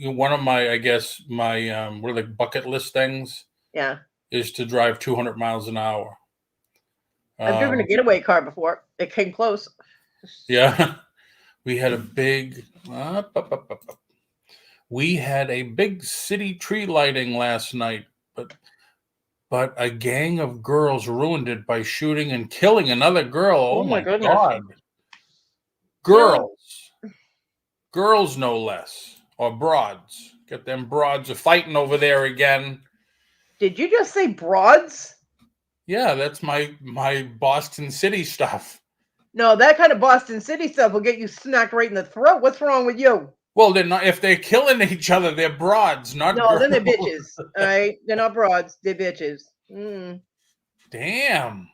one of my, I guess, my what are the bucket list things? Yeah. Is to drive 200 miles an hour. I've driven a getaway car before. It came close. Yeah. We had a big city tree lighting last night, but a gang of girls ruined it by shooting and killing another girl. Oh my goodness. God. Girls no less, or broads. Get them broads are fighting over there again. Did you just say broads? Yeah, that's my Boston City stuff. No, that kind of Boston City stuff will get you smacked right in the throat. What's wrong with you? Well, they're not. If they're killing each other, they're broads, not girls. Then they're bitches. All right, they're not broads. They're bitches. Damn.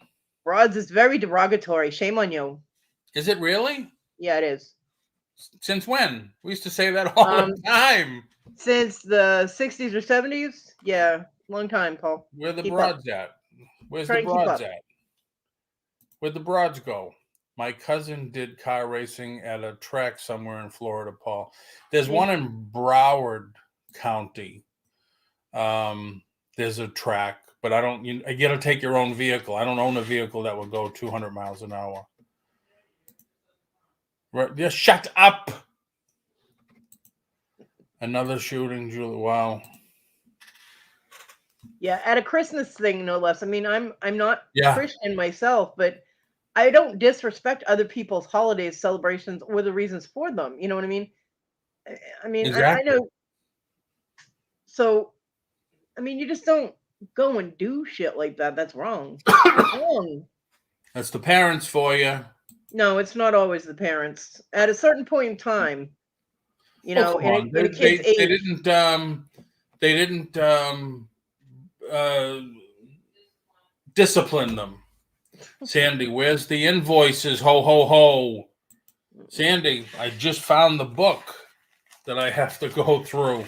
Broads is very derogatory. Shame on you. Is it really? Yeah, it is. Since when? We used to say that all the time. Since the 60s or 70s? Yeah, long time, Paul. Where the broads at? Where's the broads at? Where'd the broads go? My cousin did car racing at a track somewhere in Florida, Paul. There's one in Broward County. There's a track, but I don't. You got to take your own vehicle. I don't own a vehicle that would go 200 miles an hour. Right? Just shut up. Another shooting, Julie. Wow. Yeah, at a Christmas thing, no less. I mean, I'm not Yeah. Christian myself, but I don't disrespect other people's holidays, celebrations, or the reasons for them. You know what I mean? I mean, I Exactly. know. So, I mean, you just don't go and do shit like that. That's wrong. It's wrong. That's the parents for you. No, it's not always the parents. At a certain point in time, you Oh, know, come on. in a kid's They age. didn't uh, discipline them. Sandy, where's the invoices? Ho ho ho. Sandy, I just found the book that I have to go through.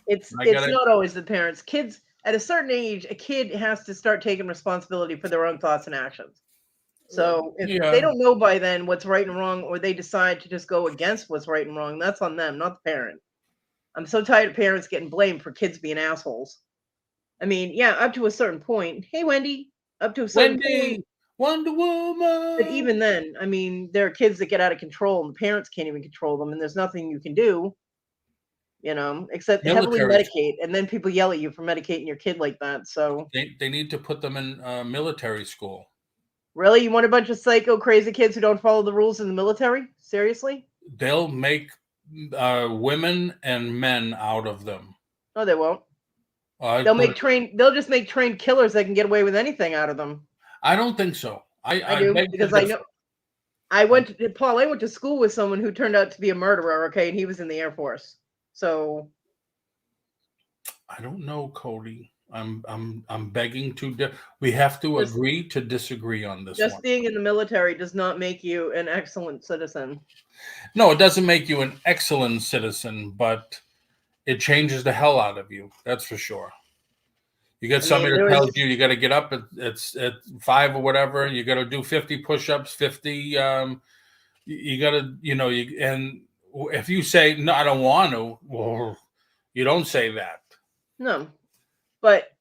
It's not always the parents. Kids at a certain age, a kid has to start taking responsibility for their own thoughts and actions. So if they Yeah. don't know by then what's right and wrong, or they decide to just go against what's right and wrong, that's on them, not the parent. I'm so tired of parents getting blamed for kids being assholes. I mean, yeah, up to a certain point. Hey, Wendy, up to a certain point. Wendy, Wonder But Woman. even then, I mean, there are kids that get out of control and the parents can't even control them, and there's nothing you can do, you know, except heavily Military. medicate. And then people yell at you for medicating your kid like that. So, They need to put them in military school. really? You want a bunch of psycho, crazy kids who don't follow the rules in the military? Seriously? They'll make women and men out of them. No, they won't. I They'll just make trained killers that can get away with anything out of them. don't think so. I I do, beg to because I differ. know I went to school with someone who turned out to be a murderer, okay, and he was in the Air Force. So I don't know, Cody. I'm begging to. We have to just agree to disagree on this just one. being in the military does not make you an excellent citizen. No, it doesn't make you an excellent citizen, but it changes the hell out of you. That's for sure. You get I mean, somebody that tells you got to get up at 5 or whatever. You got to do 50 push-ups, 50. You got to, and if you say no, I don't want to. Well, you don't say that. no, but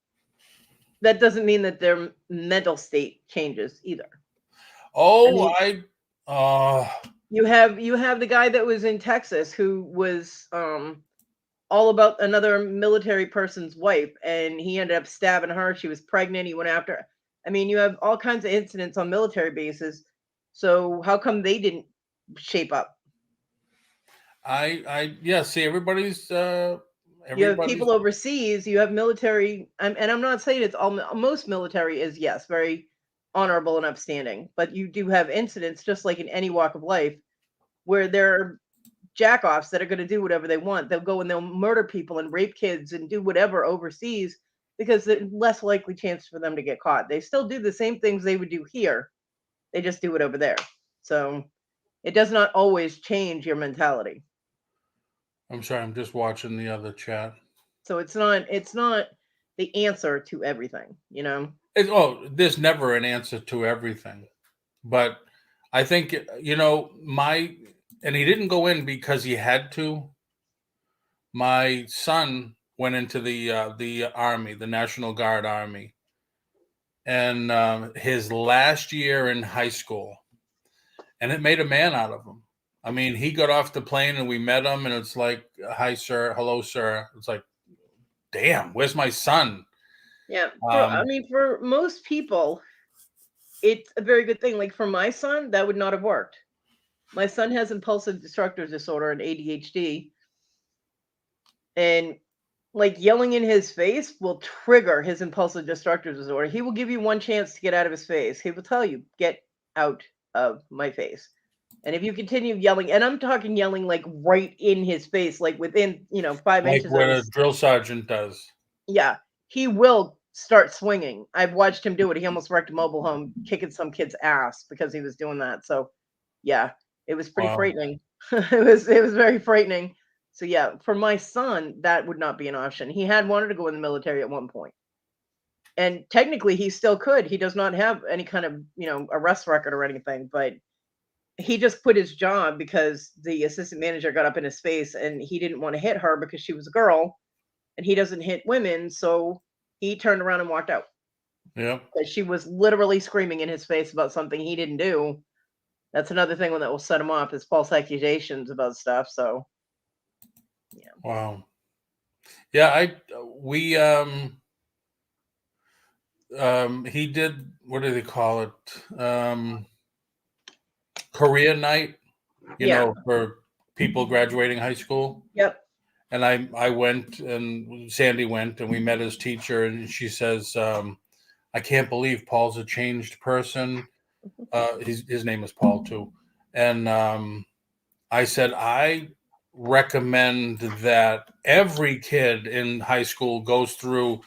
that doesn't mean that their mental state changes either. I Oh, mean, uh, you have the guy that was in Texas who was all about another military person's wife, and he ended up stabbing her. She was pregnant. He went after her. I mean, you have all kinds of incidents on military bases. So how come they didn't shape up? yeah. See, everybody's You have people overseas. You have military, and I'm not saying it's all. Most military is, yes, very honorable and upstanding, but you do have incidents, just like in any walk of life, where there are jackoffs that are going to do whatever they want. They'll go and they'll murder people and rape kids and do whatever overseas because there's less likely chance for them to get caught. They still do the same things they would do here. They just do it over there. So it does not always change your mentality. I'm sorry, I'm just watching the other chat. So it's not the answer to everything, you know. There's never an answer to everything, but I think and he didn't go in because he had to. My son went into the army, the National Guard Army, and his last year in high school, and it made a man out of him. I mean, he got off the plane and we met him, and it's like, "Hi, sir. Hello, sir." It's like, damn, where's my son? Yeah, I mean, for most people, it's a very good thing. Like for my son, that would not have worked. My son has impulsive destructive disorder and ADHD, and like yelling in his face will trigger his impulsive destructive disorder. He will give you one chance to get out of his face. He will tell you, "Get out of my face." And if you continue yelling, and I'm talking yelling like right in his face, like within 5 inches what of a his, drill sergeant does. yeah, he will start swinging. I've watched him do it. He almost wrecked a mobile home kicking some kid's ass because he was doing that. So yeah, it was pretty Wow. frightening. It was very frightening. So yeah, for my son, that would not be an option. He had wanted to go in the military at one point. And technically he still could. He does not have any kind of, arrest record or anything, but he just quit his job because the assistant manager got up in his face and he didn't want to hit her because she was a girl. and he doesn't hit women. So he turned around and walked out. Yeah. Because she was literally screaming in his face about something he didn't do. That's another thing that will set him off is false accusations about stuff. So, yeah. Wow. Yeah, he did, what do they call it? Career night, for people graduating high school. Yep. And I went, and Sandy went, and we met his teacher, and she says, I can't believe Paul's a changed person. His name is Paul too. And I said, I recommend that every kid in high school goes through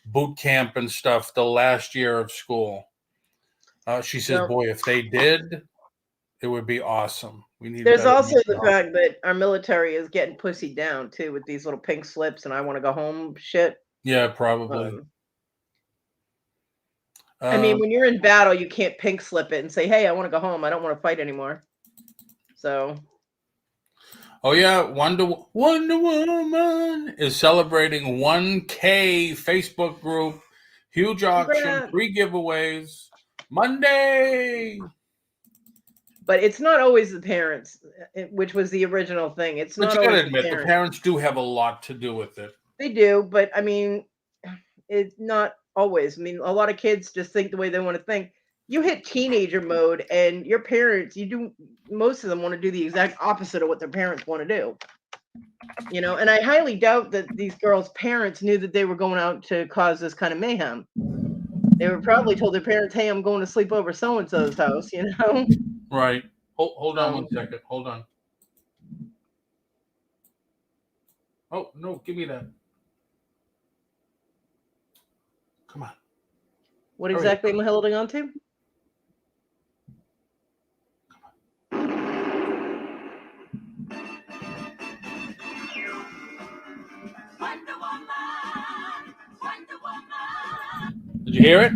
boot camp and stuff the last year of school. She says, Well, boy, if they did, it would be awesome. We need there's better also the mental health. fact that our military is getting pussied down too with these little pink slips and I want to go home shit. Yeah, probably. I mean, when you're in battle, you can't pink slip it and say, hey, I want to go home. I don't want to fight anymore. So. Oh, yeah. Wonder Woman is celebrating 1K Facebook group. Huge auction, 3 giveaways. Monday. But it's not always the parents, which was the original thing. It's But not you got to always admit, the parents do have a lot to do with it. They do, but I mean, it's not always. I mean, a lot of kids just think the way they want to think. You hit teenager mode, and your parents, most of them want to do the exact opposite of what their parents want to do. And I highly doubt that these girls' parents knew that they were going out to cause this kind of mayhem. They were probably told their parents, hey, I'm going to sleep over so-and-so's house, Right. Hold on 1 second. Hold on. Oh, no, give me that. Come on. What exactly am I holding on to? Wonder Woman, Wonder Woman. Did you hear it?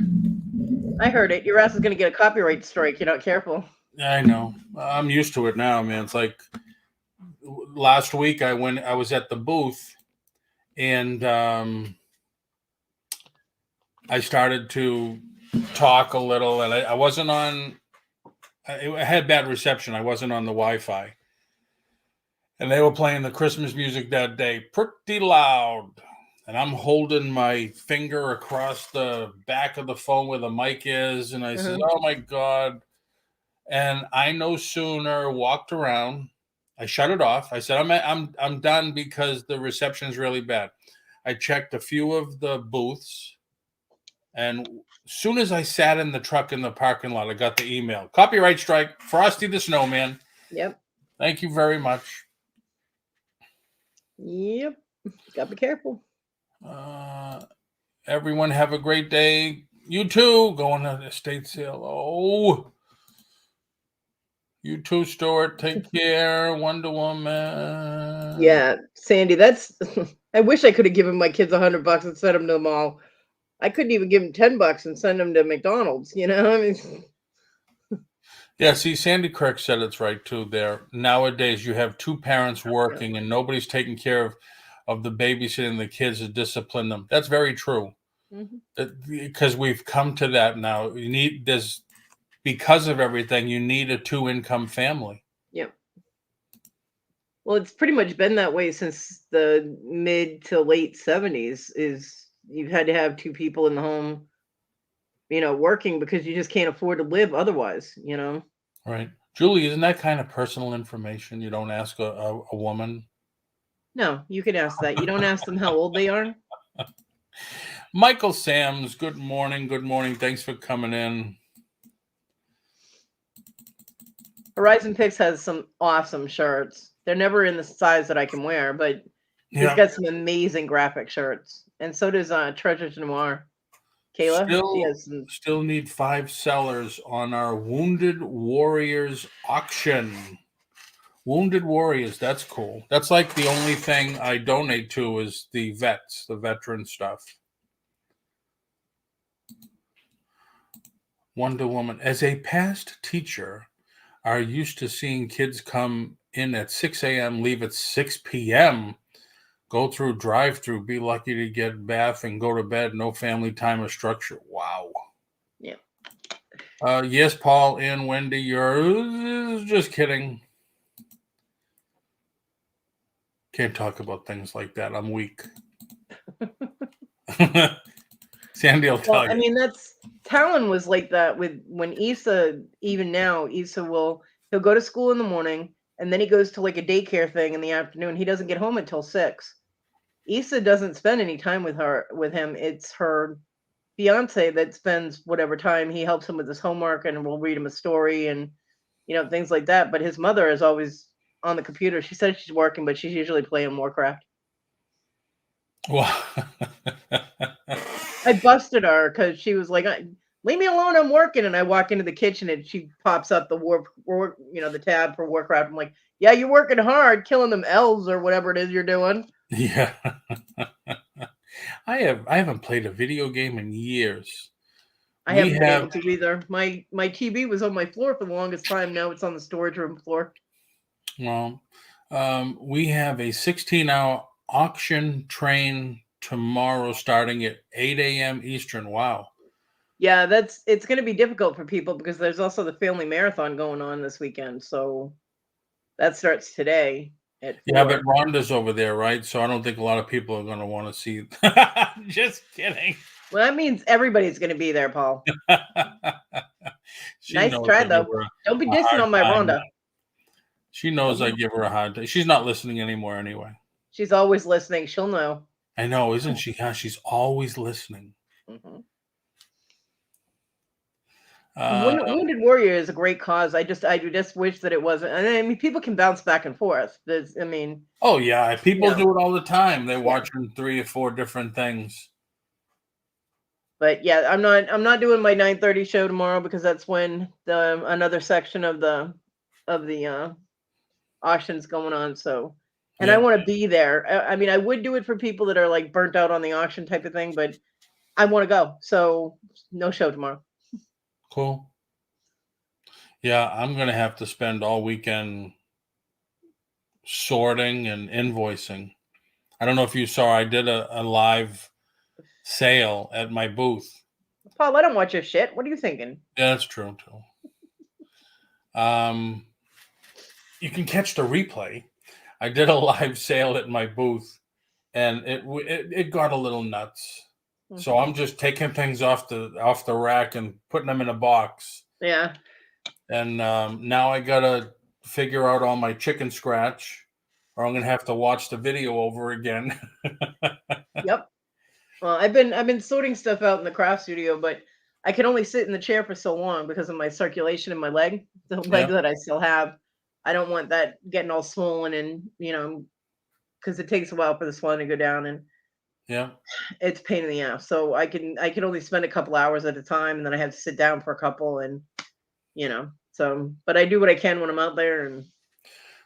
I heard it. Your ass is going to get a copyright strike. You're not careful. I know. I'm used to it now, man. It's like last week I was at the booth, and I started to talk a little, and I wasn't on. I had bad reception. I wasn't on the Wi-Fi, and they were playing the Christmas music that day pretty loud. And I'm holding my finger across the back of the phone where the mic is, and I said, "Oh my God." And I no sooner walked around, I shut it off. I said, I'm done because the reception is really bad. I checked a few of the booths, and as soon as I sat in the truck in the parking lot, I got the email. Copyright strike, Frosty the Snowman. Yep. Thank you very much. Yep. Gotta be careful. Everyone have a great day. You too. Going to the estate sale. Oh. You too, Stuart. Take care. Wonder Woman. Yeah, Sandy, that's I wish I could have given my kids $100 and sent them to the mall. I couldn't even give them $10 and send them to McDonald's, I mean, yeah, see, Sandy Kirk said it's right too there. Nowadays you have 2 parents working and nobody's taking care of the babysitting the kids to discipline them. That's very true. Because we've come to that now. Because of everything, you need a 2-income family. Yep. Well, it's pretty much been that way since the mid to late 70s is you've had to have 2 people in the home, working because you just can't afford to live otherwise, Right. Julie, isn't that kind of personal information you don't ask a woman? No, you can ask that. You don't ask them how old they are. Michael Sams, good morning. Good morning. Thanks for coming in. Horizon Picks has some awesome shirts. They're never in the size that I can wear, but he's got some amazing graphic shirts. And so does Treasures Noir. Kayla, still need 5 sellers on our Wounded Warriors auction. Wounded Warriors, that's cool. That's like the only thing I donate to is the vets, the veteran stuff. Wonder Woman, as a past teacher, are used to seeing kids come in at 6 a.m., leave at 6 p.m. Go through drive-through. Be lucky to get bath and go to bed. No family time or structure. Wow. Yeah. Yes, Paul and Wendy. You're just kidding. Can't talk about things like that. I'm weak. Sandy will tell Well, I you. mean, Talon was like that with when Issa. Even now, Issa he'll go to school in the morning, and then he goes to like a daycare thing in the afternoon. He doesn't get home until 6. Issa doesn't spend any time with him. It's her fiance that spends whatever time. He helps him with his homework and will read him a story and things like that. But his mother is always on the computer. She says she's working, but she's usually playing Warcraft. Well, I busted her because she was like, "Leave me alone, I'm working." And I walk into the kitchen and she pops up the the tab for Warcraft. I'm like, "Yeah, you're working hard, killing them elves or whatever it is you're doing." yeah. I haven't played a video game in years. I haven't been able to either. My TV was on my floor for the longest time. Now it's on the storage room floor. Well, we have a 16-hour auction train tomorrow starting at 8 a.m. Eastern. Wow. Yeah, it's going to be difficult for people because there's also the family marathon going on this weekend. So that starts today at 4. Yeah, but Rhonda's over there, right? So I don't think a lot of people are going to want to see. Just kidding. Well, that means everybody's going to be there, Paul. Nice try, though. Don't be dissing on my Rhonda. She knows I give her a hard time. She's not listening anymore anyway. She's always listening. She'll know. I know, isn't she? She's always listening. Mm-hmm. Uh, Wounded Warrior is a great cause. I just wish that it wasn't. And I mean, people can bounce back and forth. oh yeah, people do it all the time. They're watching 3 or 4 different things. But yeah, I'm not doing my 9:30 show tomorrow because that's when another section of the auction's going on. So, and I want to be there. I mean, I would do it for people that are like burnt out on the auction type of thing, but I want to go. So no show tomorrow. Cool. Yeah, I'm going to have to spend all weekend sorting and invoicing. I don't know if you saw, I did a live sale at my booth. Paul, I don't watch your shit. What are you thinking? Yeah, that's true too. You can catch the replay. I did a live sale at my booth, and it got a little nuts. Mm-hmm. So I'm just taking things off the rack and putting them in a box. Yeah. And now I gotta figure out all my chicken scratch, or I'm gonna have to watch the video over again. Yep. Well, I've been sorting stuff out in the craft studio, but I can only sit in the chair for so long because of my circulation in my leg, the leg that I still have. I don't want that getting all swollen and because it takes a while for the swelling to go down, and it's a pain in the ass. So I can only spend a couple hours at a time, and then I have to sit down for a couple, and so. But I do what I can when I'm out there. And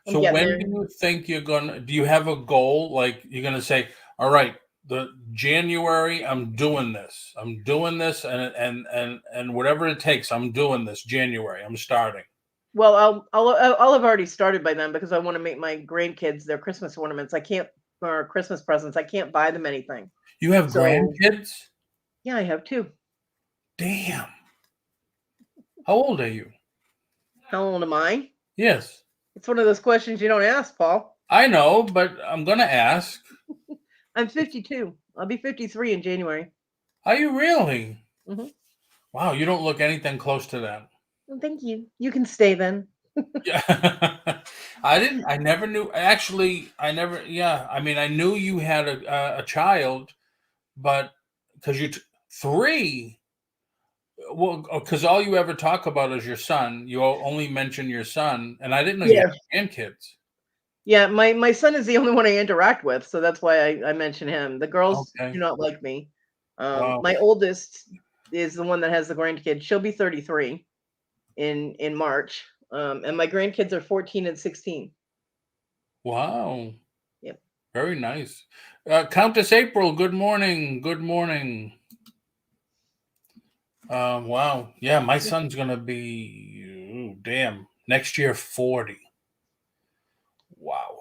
so when do you think do you have a goal? Like you're gonna say, all right, the January, I'm doing this, and whatever it takes, I'm doing this January. I'm starting. Well, I'll have already started by then because I want to make my grandkids their Christmas ornaments. Or Christmas presents. I can't buy them anything. You have grandkids? Yeah, I have 2. Damn. How old are you? How old am I? Yes. It's one of those questions you don't ask, Paul. I know, but I'm going to ask. I'm 52. I'll be 53 in January. Are you really? Mm-hmm. Wow, you don't look anything close to that. Well, thank you. You can stay then. Yeah. I never knew. Actually, I never. Yeah. I mean, I knew you had a child, but because 3. Well, because all you ever talk about is your son. You only mention your son, and I didn't know you had grandkids. Yeah, my son is the only one I interact with, so that's why I mention him. The girls do not like me. Wow. My oldest is the one that has the grandkids. She'll be 33 in March, and my grandkids are 14 and 16. Wow. Yep. Very nice. Countess April, good morning. Good morning. Wow. Yeah, my son's going to be, next year 40. Wow.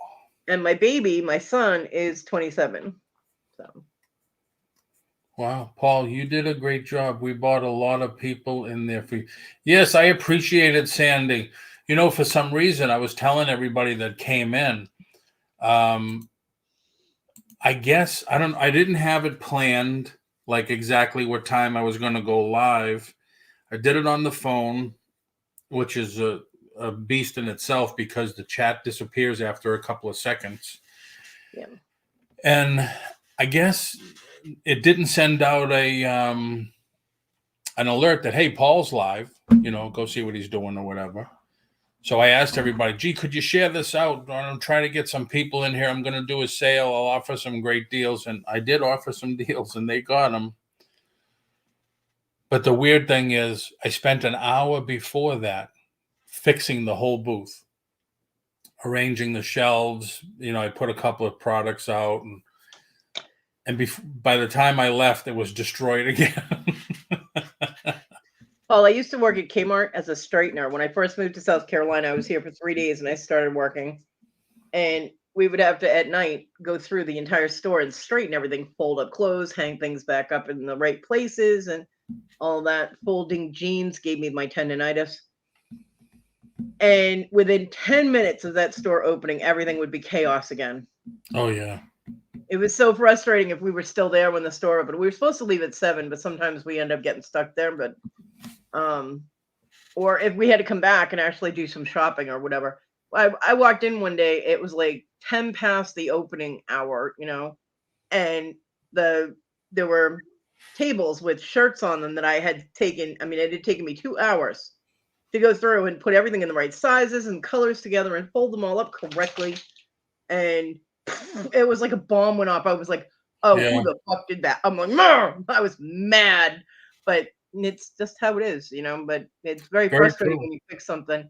And my baby, my son, is 27. So Wow, Paul, you did a great job. We bought a lot of people in there for you. Yes, I appreciated Sandy. You know, for some reason, I was telling everybody that came in. I guess I didn't have it planned like exactly what time I was going to go live. I did it on the phone, which is a beast in itself because the chat disappears after a couple of seconds. yeah. And I guess it didn't send out an alert that, hey, Paul's live, go see what he's doing or whatever. So I asked everybody, gee, could you share this out? I'm trying to get some people in here. I'm going to do a sale. I'll offer some great deals. And I did offer some deals and they got them. But the weird thing is I spent an hour before that fixing the whole booth, arranging the shelves. I put a couple of products out and by the time I left, it was destroyed again. Paul, I used to work at Kmart as a straightener. When I first moved to South Carolina, I was here for 3 days and I started working. And we would have to, at night, go through the entire store and straighten everything, fold up clothes, hang things back up in the right places, and all that. Folding jeans gave me my tendonitis. And within 10 minutes of that store opening, everything would be chaos again. Oh, yeah. It was so frustrating if we were still there when the store opened. We were supposed to leave at 7, but sometimes we end up getting stuck there. But or if we had to come back and actually do some shopping or whatever. I walked in one day, it was like 10 past the opening hour, and there were tables with shirts on them that I had taken. I mean, it had taken me 2 hours to go through and put everything in the right sizes and colors together and fold them all up correctly. And it was like a bomb went off. I was like, oh, Yeah. who the fuck did that? I'm like, no, I was mad, but it's just how it is, but it's very frustrating true. when you fix something.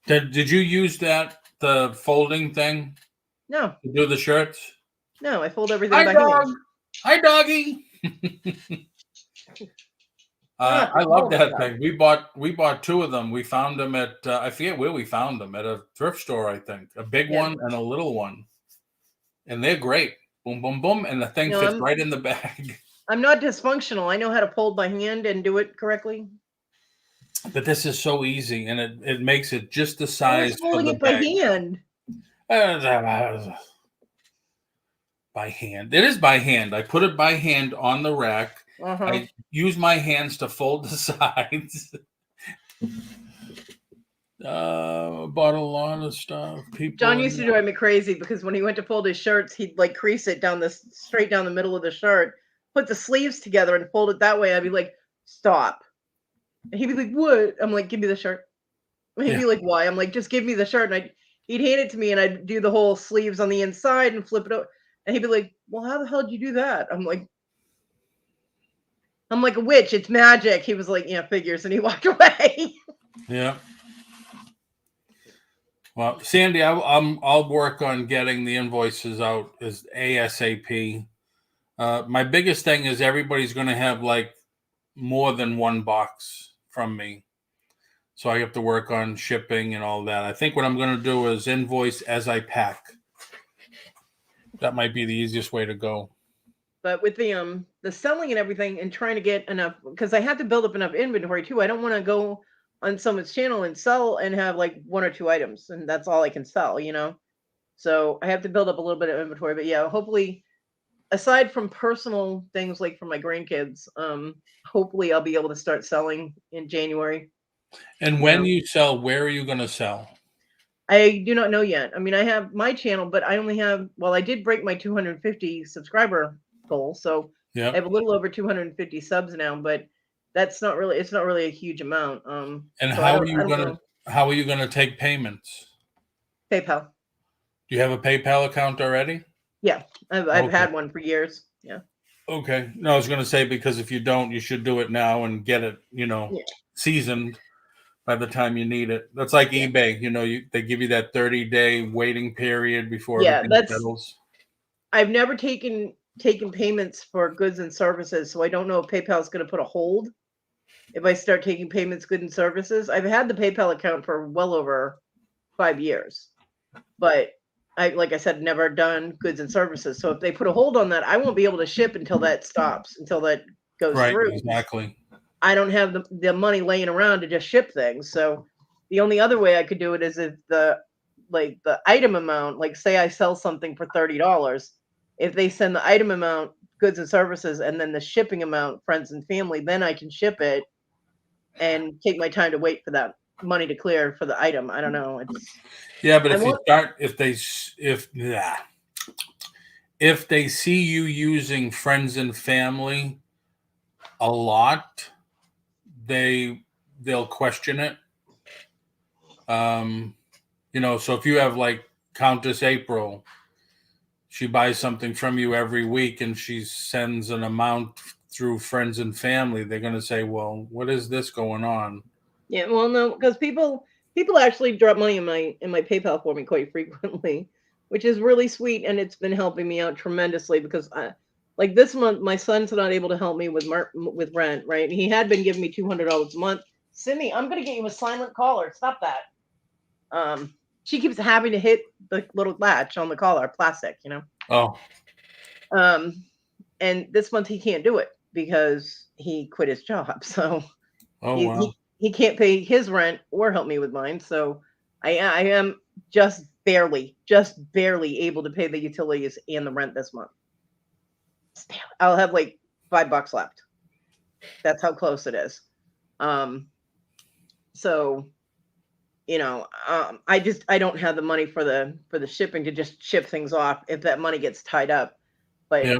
Did you use the folding thing No, to do the shirts? no, I fold everything Hi, by dog. hand. Hi, doggy. I love that thing. We bought 2 of them. We found them at I forget where we found them, at a thrift store, I think. A big one and a little one. And they're great. Boom, boom, boom. And the thing fits right in the bag. I'm not dysfunctional. I know how to fold by hand and do it correctly. But this is so easy, and it makes it just the I size was folding of the it by bag. hand. By hand. It is by hand. I put it by hand on the rack. I use my hands to fold the sides. Bought a lot of stuff. John used to drive me crazy because when he went to fold his shirts, he'd like crease it straight down the middle of the shirt, put the sleeves together and fold it that way. I'd be like, stop. And he'd be like, what? I'm like, give me the shirt. And he'd be like, why? I'm like, just give me the shirt. And he'd hand it to me and I'd do the whole sleeves on the inside and flip it over. And he'd be like, well, how the hell did you do that? I'm like a witch. It's magic. He was like, yeah, figures. And he walked away. Yeah. Well, Sandy, I'll work on getting the invoices out as ASAP. My biggest thing is everybody's going to have like more than one box from me. So I have to work on shipping and all that. I think what I'm going to do is invoice as I pack. That might be the easiest way to go. But with the selling and everything and trying to get enough, because I have to build up enough inventory too. I don't want to go on someone's channel and sell and have like 1 or 2 items and that's all I can sell, So I have to build up a little bit of inventory. But yeah, hopefully, aside from personal things like for my grandkids, hopefully I'll be able to start selling in January. And when you sell, where are you going to sell? I do not know yet. I mean, I have my channel, but I only have, I did break my 250 subscriber goal. So I have a little over 250 subs now, but it's not really a huge amount. And so how are you going to take payments? PayPal. Do you have a PayPal account already? Yeah, I've had one for years. Yeah. Okay. No, I was going to say, because if you don't, you should do it now and get it, seasoned by the time you need it. That's like eBay. They give you that 30-day waiting period before everything settles. I've never taken payments for goods and services, so I don't know if PayPal is going to put a hold if I start taking payments, goods and services. I've had the PayPal account for well over 5 years, but like I said, never done goods and services. So if they put a hold on that, I won't be able to ship until that stops, until that goes Right, through. exactly. I don't have the money laying around to just ship things. So the only other way I could do it is if the item amount, like say I sell something for $30, if they send the item amount, goods and services, and then the shipping amount, friends and family, then I can ship it and take my time to wait for that money to clear for the item. I don't know. Yeah, but I if you want- start, if they see you using friends and family a lot, they'll question it. So if you have like Countess April, she buys something from you every week and she sends an amount through friends and family, they're going to say, well, what is this going on? Yeah, well, no, because people actually drop money in my PayPal for me quite frequently, which is really sweet, and it's been helping me out tremendously because like this month, my son's not able to help me with rent, right? He had been giving me $200 a month. Sydney, I'm gonna get you a silent caller. Stop that. She keeps having to hit the little latch on the collar, plastic, Oh, and this month he can't do it because he quit his job, so. oh, wow. He can't pay his rent or help me with mine. So I am just barely able to pay the utilities and the rent this month. I'll have like $5 left. That's how close it is. So I don't have the money for the shipping to just ship things off if that money gets tied up. But Yeah.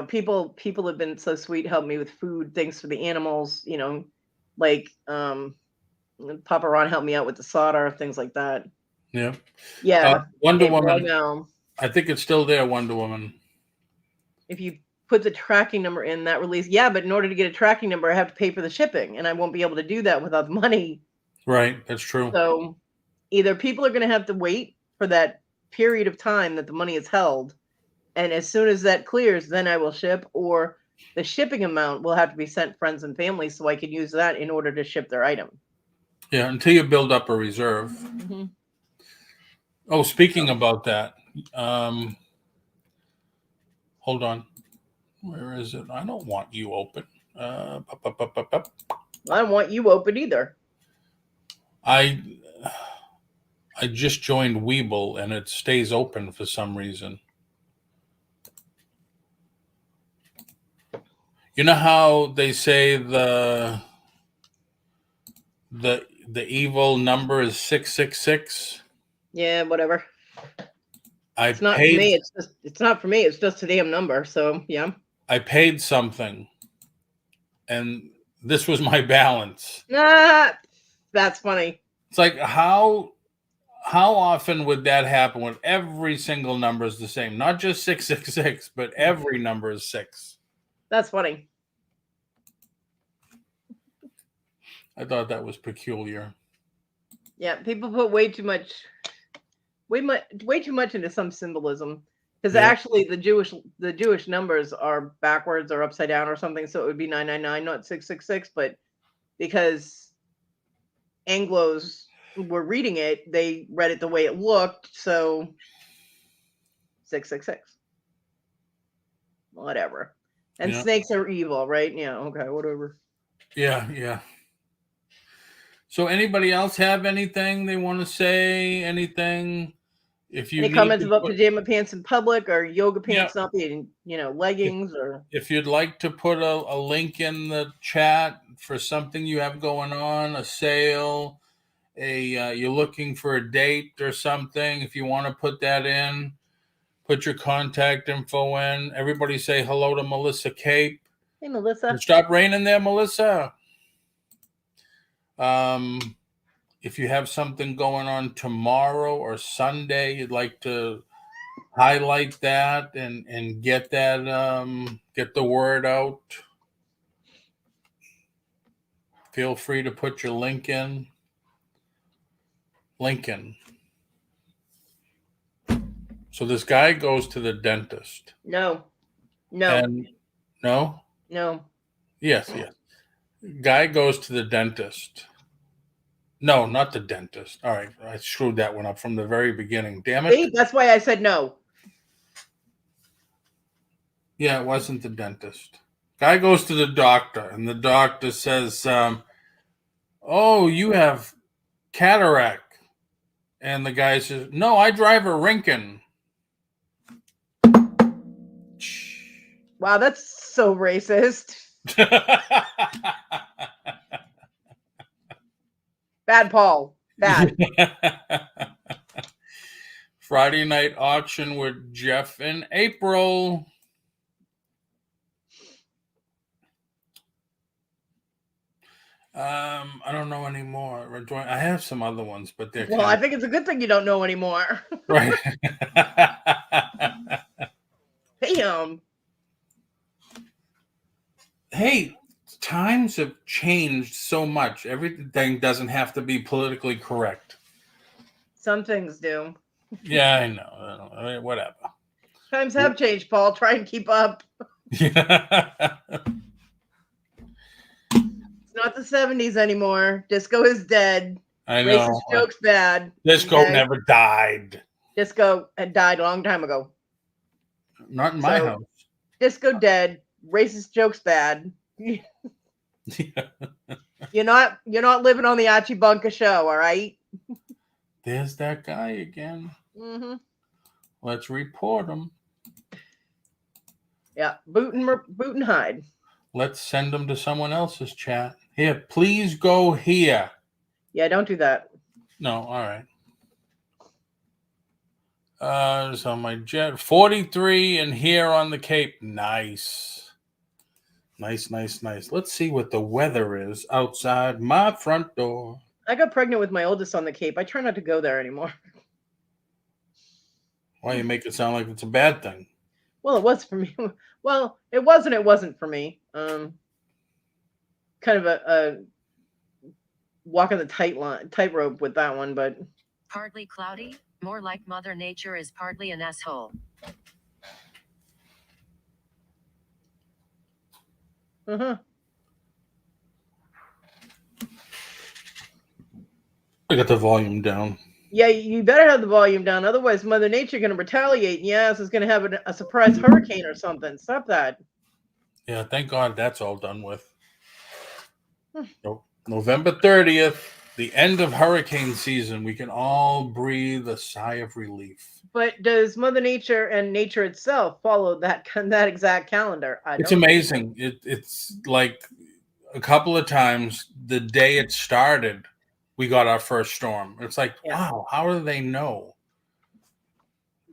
People have been so sweet, help me with food, things for the animals, like Papa Ron helped me out with the solder, things like that. Yeah. Yeah. Wonder April, Woman. now, I think it's still there, Wonder Woman. if you put the tracking number in that release, yeah, but in order to get a tracking number, I have to pay for the shipping, and I won't be able to do that without the money. Right, that's true. So either people are going to have to wait for that period of time that the money is held, and as soon as that clears, then I will ship, or the shipping amount will have to be sent friends and family so I can use that in order to ship their item. Yeah, until you build up a reserve. Mm-hmm. Oh, speaking about that, hold on. Where is it? I don't want you open. I don't want you open either. I just joined Weeble and it stays open for some reason. You know how they say the evil number is 666? Yeah, whatever. It's not for me. It's not for me. It's just a damn number. So yeah. I paid something, and this was my balance. That's funny. It's like how often would that happen when every single number is the same? Not just 666, but every number is 6. That's funny. I thought that was peculiar. Yeah, people put way too much into some symbolism, because actually the Jewish numbers are backwards or upside down or something, so it would be 999, not 666. But because Anglos were reading it, they read it the way it looked, so 666. Whatever. And snakes are evil, right? Yeah. Okay. Whatever. Yeah. So anybody else have anything they want to say? Anything? If you any comments about pajama pants in public, or yoga pants not being, leggings, or if you'd like to put a link in the chat for something you have going on, a sale, you're looking for a date or something, if you want to put that in, put your contact info in. Everybody say hello to Melissa Cape. Hey, Melissa. Stop raining there, Melissa. If you have something going on tomorrow or Sunday, you'd like to highlight that and get that, get the word out, feel free to put your link in. Lincoln. So this guy goes to the dentist. No. And no? Yes. Guy goes to the dentist. No, not the dentist. All right, I screwed that one up from the very beginning. Damn it. See, that's why I said no. Yeah, it wasn't the dentist. Guy goes to the doctor, and the doctor says, "Oh, you have cataract." And the guy says, "No, I drive a Rinkin." Wow, that's so racist. Bad, Paul. Bad. Friday night auction with Jeff and April. I don't know anymore. I have some other ones, but they're Well, I think it's a good thing you don't know anymore. right. Damn. Hey, times have changed so much. Everything doesn't have to be politically correct. Some things do. Yeah, I know. I mean, whatever. Times have changed, Paul. Try and keep up. Yeah. It's not the 70s anymore. Disco is dead. I know. Racist jokes bad. Disco Okay? never died. Disco had died a long time ago. Not in my So- house. Disco dead. Racist jokes bad. Yeah. You're not living on the Archie Bunker show, all right? There's that guy again. Mm-hmm. Let's report him. Yeah, boot and hide. Let's send him to someone else's chat. Here, please go here. Yeah, don't do that. No, all right. So my jet 43 and here on the Cape. Nice. Nice. Let's see what the weather is outside my front door. I got pregnant with my oldest on the Cape. I try not to go there anymore. Why you make it sound like it's a bad thing? Well, it was for me. Well, it wasn't for me. Kind of a walking the tightrope with that one, but Partly cloudy, more like Mother Nature is partly an asshole. uh-huh. I got the volume down. Yeah, you better have the volume down. Otherwise, Mother Nature going to retaliate. Yes, it's going to have a surprise hurricane or something. Stop that. Yeah, thank God that's all done with. November 30th, the end of hurricane season. We can all breathe a sigh of relief. But does Mother Nature and nature itself follow that exact calendar? It's amazing. It's like a couple of times the day it started, we got our first storm. It's like, wow, how do they know?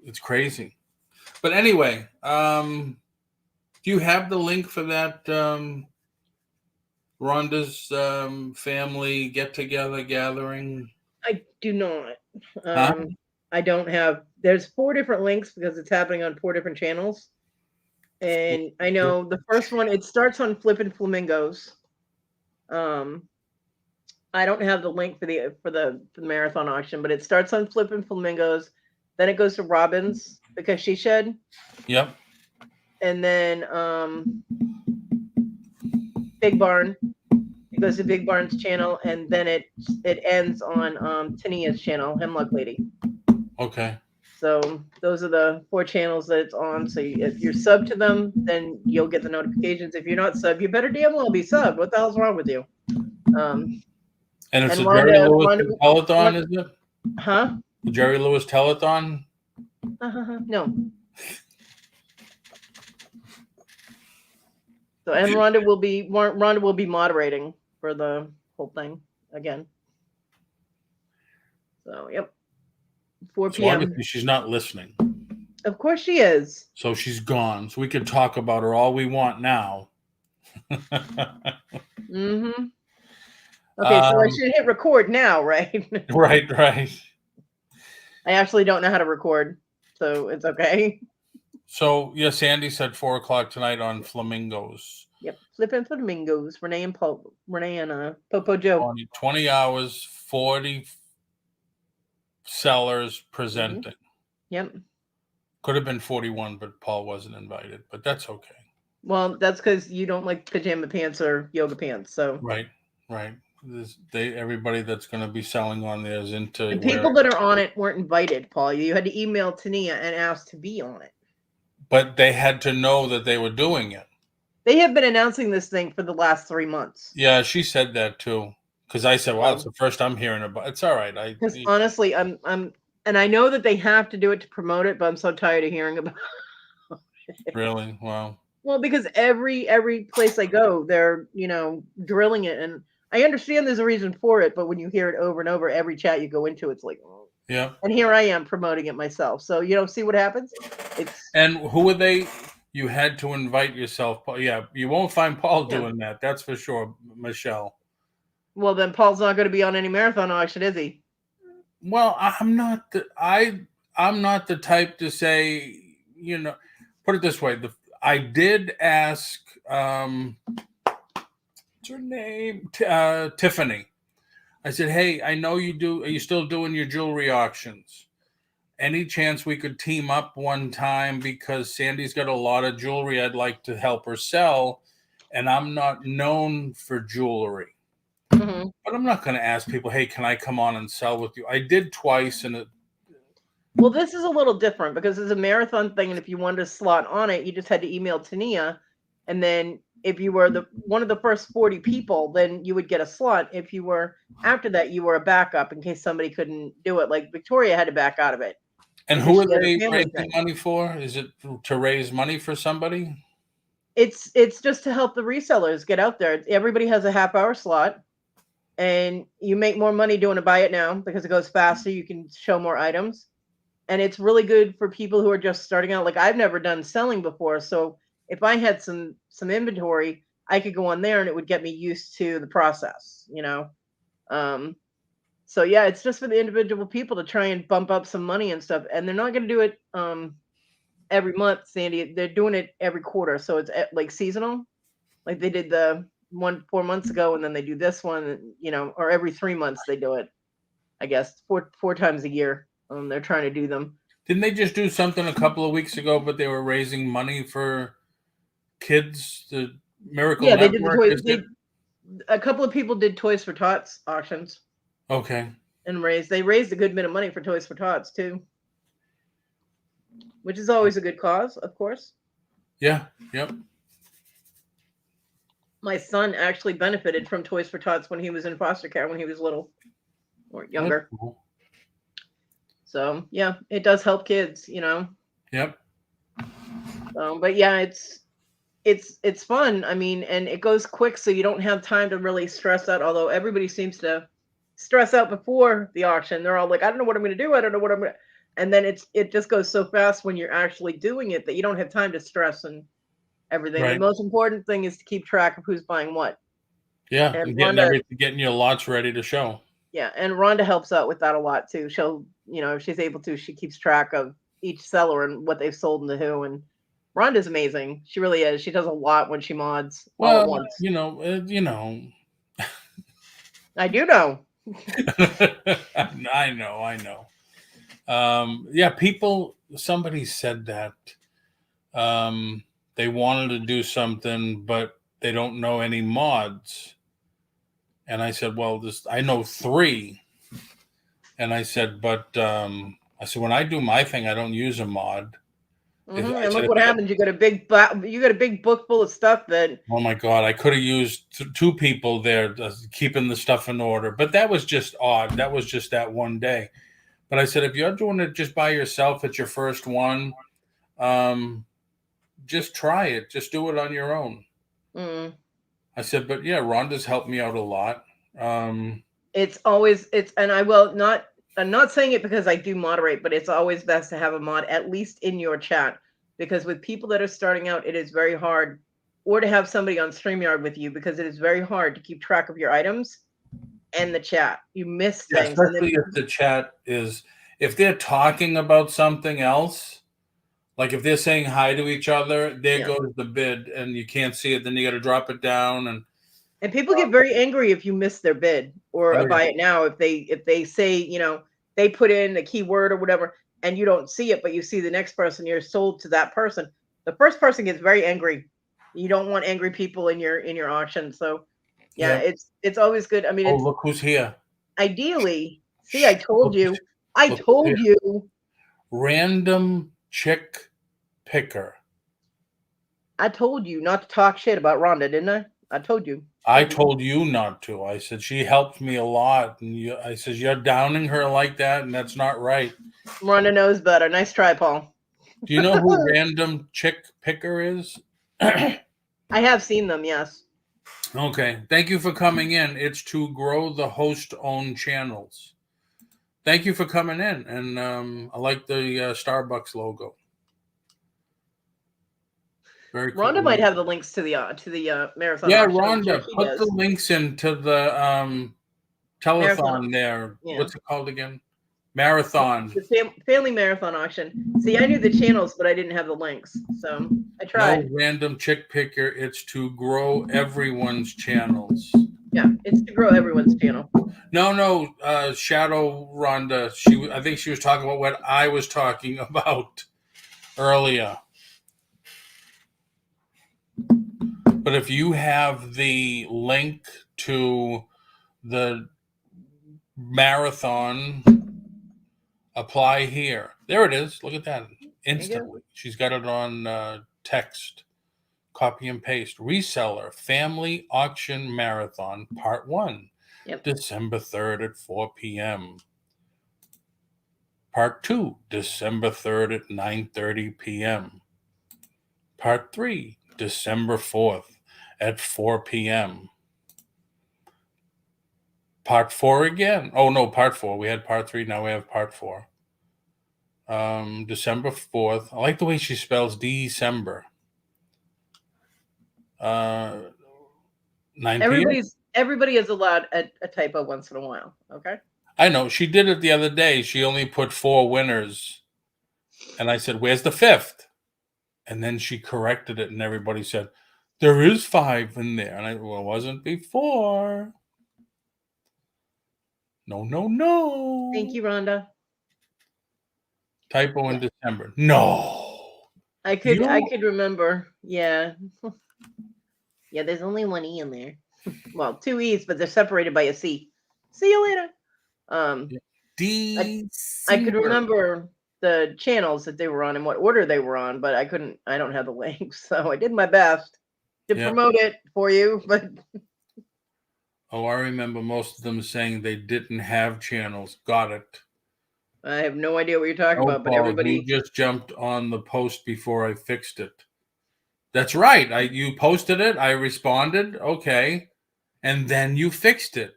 It's crazy. But anyway, do you have the link for that Rhonda's family get-together gathering? I do not. Huh? I don't have. There's 4 different links because it's happening on 4 different channels. And I know the first one, it starts on Flippin' Flamingos. I don't have the link for the marathon auction, but it starts on Flippin' Flamingos. Then it goes to Robin's because she shed. Yep. And then Big Barn. It goes to Big Barn's channel, and then it ends on Tania's channel, Hemlock Lady. Okay. So those are the 4 channels that it's on. So if you're sub to them, then you'll get the notifications. If you're not sub, you better damn well be sub. What the hell's wrong with you? And it's and a Jerry Lewis Rhonda- telethon, is it? Huh? The Jerry Lewis telethon? No. So and Rhonda will be moderating for the whole thing again. So yep. 4 So p.m. obviously she's not listening. Of course she is. So she's gone. So we can talk about her all we want now. Mm-hmm. Okay, so I should hit record now, right? Right. I actually don't know how to record, so it's okay. So yes, Sandy said 4:00 tonight on Flamingos. Yep, Flippin' Flamingos. Renee and Popo Joe. 20 hours, 40 sellers presenting. Yep. Could have been 41, but Paul wasn't invited. But that's okay. Well, that's because you don't like pajama pants or yoga pants. So Right. everybody that's going to be selling on there is into The where, people that are on it weren't invited, Paul. You had to email Tania and ask to be on it. but they had to know that they were doing it. They have been announcing this thing for the last 3 months. Yeah, she said that too. Because I said, "Wow, it's the first I'm hearing about." It's all right. Because honestly, I'm, and I know that they have to do it to promote it, but I'm so tired of hearing about it. Really, wow. Well, because every place I go, they're drilling it, and I understand there's a reason for it, but when you hear it over and over, every chat you go into, it's like, oh. Yeah. And here I am promoting it myself. So see what happens. And who are they? You had to invite yourself. Yeah, you won't find Paul doing that. That's for sure, Michelle. Well, then Paul's not going to be on any marathon auction, is he? Well, I'm not the type to say, put it this way. I did ask, what's her name? Tiffany. I said, hey, I know you do. Are you still doing your jewelry auctions? Any chance we could team up one time, because Sandy's got a lot of jewelry I'd like to help her sell, and I'm not known for jewelry. Mm-hmm. But I'm not going to ask people, hey, can I come on and sell with you? I did twice, and well, this is a little different because it's a marathon thing, and if you wanted a slot on it, you just had to email Tania, and then if you were one of the first 40 people, then you would get a slot. If you were after that, you were a backup in case somebody couldn't do it. Like Victoria had to back out of it. And who are they raising money for? Is it to raise money for somebody? It's just to help the resellers get out there. Everybody has a half-hour slot, and you make more money doing a buy it now because it goes faster. You can show more items, and it's really good for people who are just starting out. Like I've never done selling before, so if I had some inventory, I could go on there and it would get me used to the process, So yeah, it's just for the individual people to try and bump up some money and stuff. And they're not going to do it every month, Sandy. They're doing it every quarter. So it's like seasonal. Like they did the one 4 months ago, and then they do this one, or every 3 months they do it. I guess four times a year. They're trying to do them. Didn't they just do something a couple of weeks ago, but they were raising money for kids, the Miracle Network? They did the toys. A couple of people did Toys for Tots auctions. Okay. And they raised a good bit of money for Toys for Tots too, which is always a good cause, of course. Yeah. Yep. My son actually benefited from Toys for Tots when he was in foster care when he was little or younger. Cool. So yeah, it does help kids, Yep. But yeah, it's fun. I mean, and it goes quick, so you don't have time to really stress out. Although everybody seems to stress out before the auction. They're all like, I don't know what I'm going to do. I don't know what I'm going to. And then it just goes so fast when you're actually doing it that you don't have time to stress and everything. Right. The most important thing is to keep track of who's buying what. Yeah, and getting your lots ready to show. Yeah, and Rhonda helps out with that a lot too. She'll, if she's able to, she keeps track of each seller and what they've sold and to who. And Rhonda's amazing. She really is. She does a lot when she mods all at once. I do know. I know. Somebody said that they wanted to do something, but they don't know any mods. And I said, well, I know 3. And I said, but when I do my thing, I don't use a mod. Mm-hmm. And look what happens. You got a big book full of stuff that. Oh my God! I could have used 2 people there keeping the stuff in order, but that was just odd. That was just that one day. But I said, if you're doing it just by yourself, it's your first one. Just try it. Just do it on your own. Mm. I said, but yeah, Rhonda's helped me out a lot. And I'm not saying it because I do moderate, but it's always best to have a mod at least in your chat, because with people that are starting out, it is very hard, or to have somebody on StreamYard with you, because it is very hard to keep track of your items and the chat. You miss things. Especially if the chat is, if they're talking about something else, like if they're saying hi to each other, there goes the bid and you can't see it, then you got to drop it down. And people get very angry if you miss their bid or buy it now. If they say, they put in a keyword or whatever and you don't see it, but you see the next person, you're sold to that person. The first person gets very angry. You don't want angry people in your auction. So Yeah, Yep. it's always good. I mean, Oh, it's look who's here. ideally. See, I told Look, you. I look who's told here. you. Random chick picker. I told you not to talk shit about Rhonda, didn't I? I told you. I told you not to. I said she helped me a lot, and I said you're downing her like that, and that's not right. Rhonda knows better. Nice try, Paul. Do you know who Random Chick Picker is? I have seen them, yes. Okay. Thank you for coming in. It's to grow the host-owned channels. Thank you for coming in, and I like the Starbucks logo. Very cool. Rhonda might have the links to the marathon. Yeah, auction. I'm sure Rhonda, she put does. the links into the telethon there. Yeah. What's it called again? Marathon. The family marathon auction. See, I knew the channels, but I didn't have the links, so I tried. No random chick picker. It's to grow everyone's channels. Yeah, it's to grow everyone's channel. No, Shadow Rhonda. I think she was talking about what I was talking about earlier. But if you have the link to the marathon, apply here. There it is. Look at that. Instantly. She's got it on text. Copy and paste. Reseller Family Auction Marathon Part 1. Yep. December 3rd at 4 p.m. Part 2, December 3rd at 9:30 p.m. Part 3, December 4th at 4 p.m. Part 4 again. Oh, no, Part 4. We had Part 3. Now we have Part 4. December 4th. I like the way she spells December. 9 p.m. Everybody is allowed a typo once in a while. Okay. I know. She did it the other day. She only put 4 winners. And I said, where's the 5th? And then she corrected it, and everybody said, there is 5 in there. And well, it wasn't before. No. Thank you, Rhonda. Typo in December. No. I could remember. Yeah. Yeah, there's only one E in there. Well, 2 E's, but they're separated by a C. See you later. I could remember the channels that they were on and what order they were on, but I don't have the links. So I did my best to promote it for you, but oh, I remember most of them saying they didn't have channels. Got it. I have no idea what you're talking about, but everybody you just jumped on the post before I fixed it. That's right. You posted it, I responded, okay, and then you fixed it.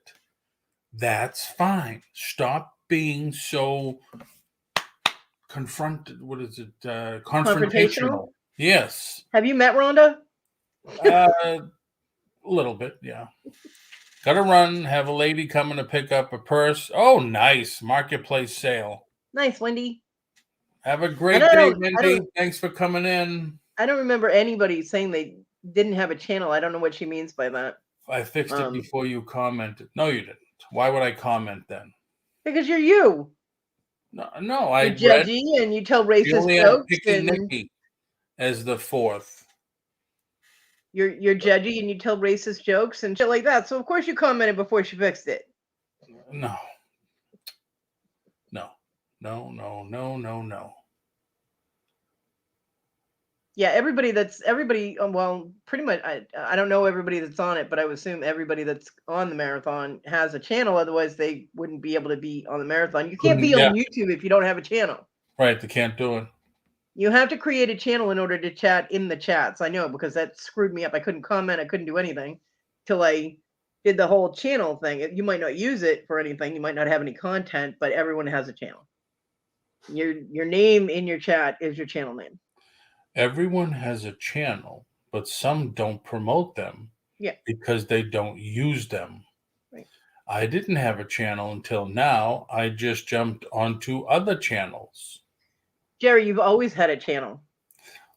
That's fine. Stop being so confronted. What is it? Confrontational. Yes. Have you met Rhonda? A little bit, yeah. Gotta run. Have a lady coming to pick up a purse. Oh, nice. Marketplace sale. Nice, Wendy. Have a great day, Wendy. Thanks for coming in. I don't remember anybody saying they didn't have a channel. I don't know what she means by that. I fixed it before you commented. No, you didn't. Why would I comment then? Because you're you. No, you're judgy and you tell racist jokes. And Nikki as the 4th. You're judgy and you tell racist jokes and shit like that. So of course you commented before she fixed it. No. Yeah, everybody. Well, pretty much. I don't know everybody that's on it, but I would assume everybody that's on the marathon has a channel. Otherwise, they wouldn't be able to be on the marathon. You can't be on YouTube if you don't have a channel. Right, they can't do it. You have to create a channel in order to chat in the chats. I know, because that screwed me up. I couldn't comment. I couldn't do anything till I did the whole channel thing. You might not use it for anything. You might not have any content, but everyone has a channel. Your name in your chat is your channel name. Everyone has a channel, but some don't promote them because they don't use them. Right. I didn't have a channel until now. I just jumped onto other channels. Jerry, you've always had a channel.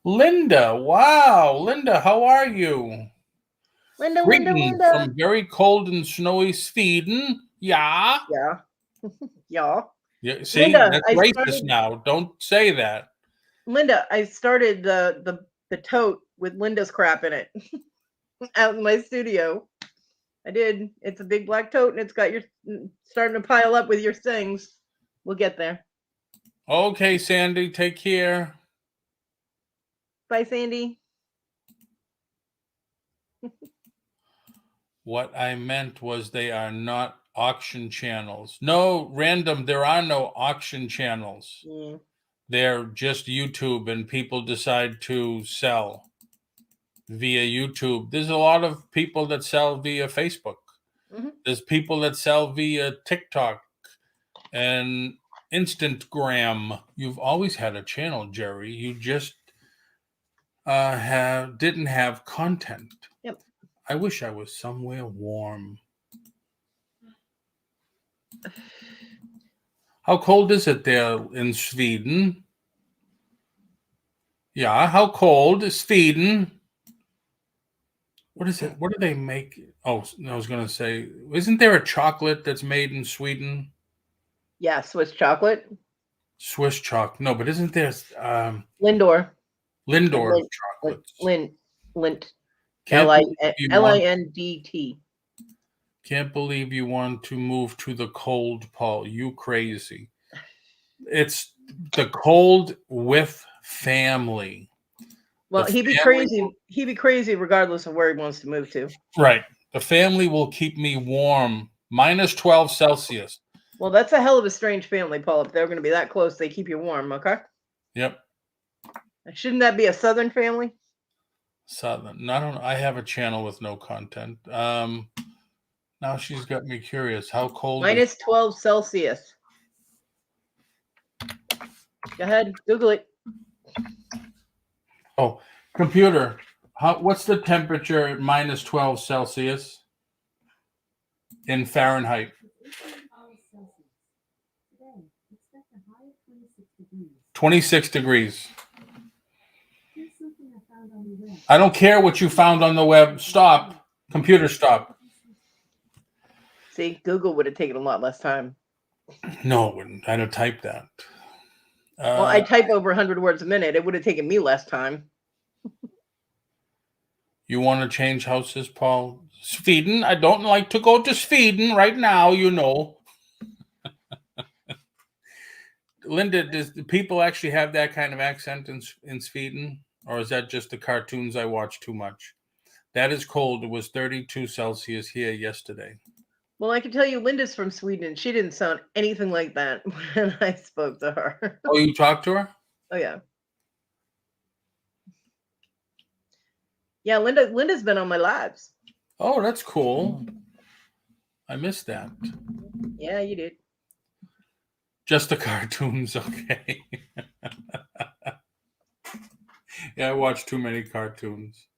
Linda, wow. Linda, how are you? Linda. From very cold and snowy Sweden. Yeah. Yeah. See, Linda, that's racist now. Don't say that. Linda, I started the tote with Linda's crap in it out in my studio. I did. It's a big black tote, and it's got your starting to pile up with your things. We'll get there. Okay, Sandy, take care. Bye, Sandy. What I meant was they are not auction channels. No, random, there are no auction channels. Yeah. They're just YouTube, and people decide to sell via YouTube. There's a lot of people that sell via Facebook. Mhm. There's people that sell via TikTok and Instagram. You've always had a channel, Jerry. You just didn't have content. Yep. I wish I was somewhere warm. How cold is it there in Sweden? Yeah, how cold is Sweden? What is it? What do they make? Oh, I was going to say, isn't there a chocolate that's made in Sweden? Yeah, Swiss chocolate. Swiss chocolate. No, but isn't there Lindor. Lindor Lint. chocolates? Lint. Can't believe you want- Lindt. Can't believe you want to move to the cold, Paul. You crazy. It's the cold with family. Well, The he'd be family crazy. He'd be crazy regardless of where he wants to move to. Right. The family will keep me warm. Minus 12 Celsius. Well, that's a hell of a strange family, Paul. If they're going to be that close, they keep you warm, okay? Yep. Shouldn't that be a Southern family? Southern. I don't know. I have a channel with no content. Now she's got me curious. How cold is Minus 12 Celsius. Go ahead, Google it. Oh, computer. What's the temperature at minus 12 Celsius in Fahrenheit? 26 degrees. I don't care what you found on the web. Stop. Computer, stop. See, Google would have taken a lot less time. No, it wouldn't. I'd have typed that. Well, I type over 100 words a minute. It would have taken me less time. You want to change houses, Paul? Sweden? I don't like to go to Sweden right now, you know. Linda, does the people actually have that kind of accent in Sweden? Or is that just the cartoons I watch too much? That is cold. It was 32 Celsius here yesterday. Well, I can tell you Linda's from Sweden. She didn't sound anything like that when I spoke to her. Oh, you talked to her? Oh, yeah. Yeah, Linda's been on my lives. Oh, that's cool. I missed that. Yeah, you did. Just the cartoons, okay. Yeah, I watch too many cartoons.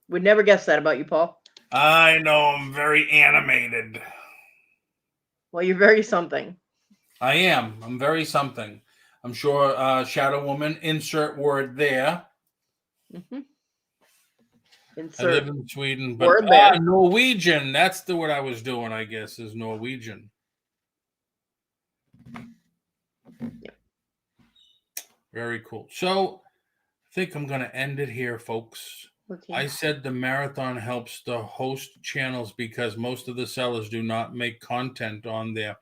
Would never guess that about you, Paul. I know, I'm very animated. Well, you're very something. I am. I'm very something. I'm sure Shadow Woman, insert word there. Mm-hmm. I live in Sweden, but word there. Norwegian. That's the word I was doing, I guess, is Norwegian. Yep. Very cool. So I think I'm going to end it here, folks. Okay. I said the marathon helps the host channels because most of the sellers do not make content on there.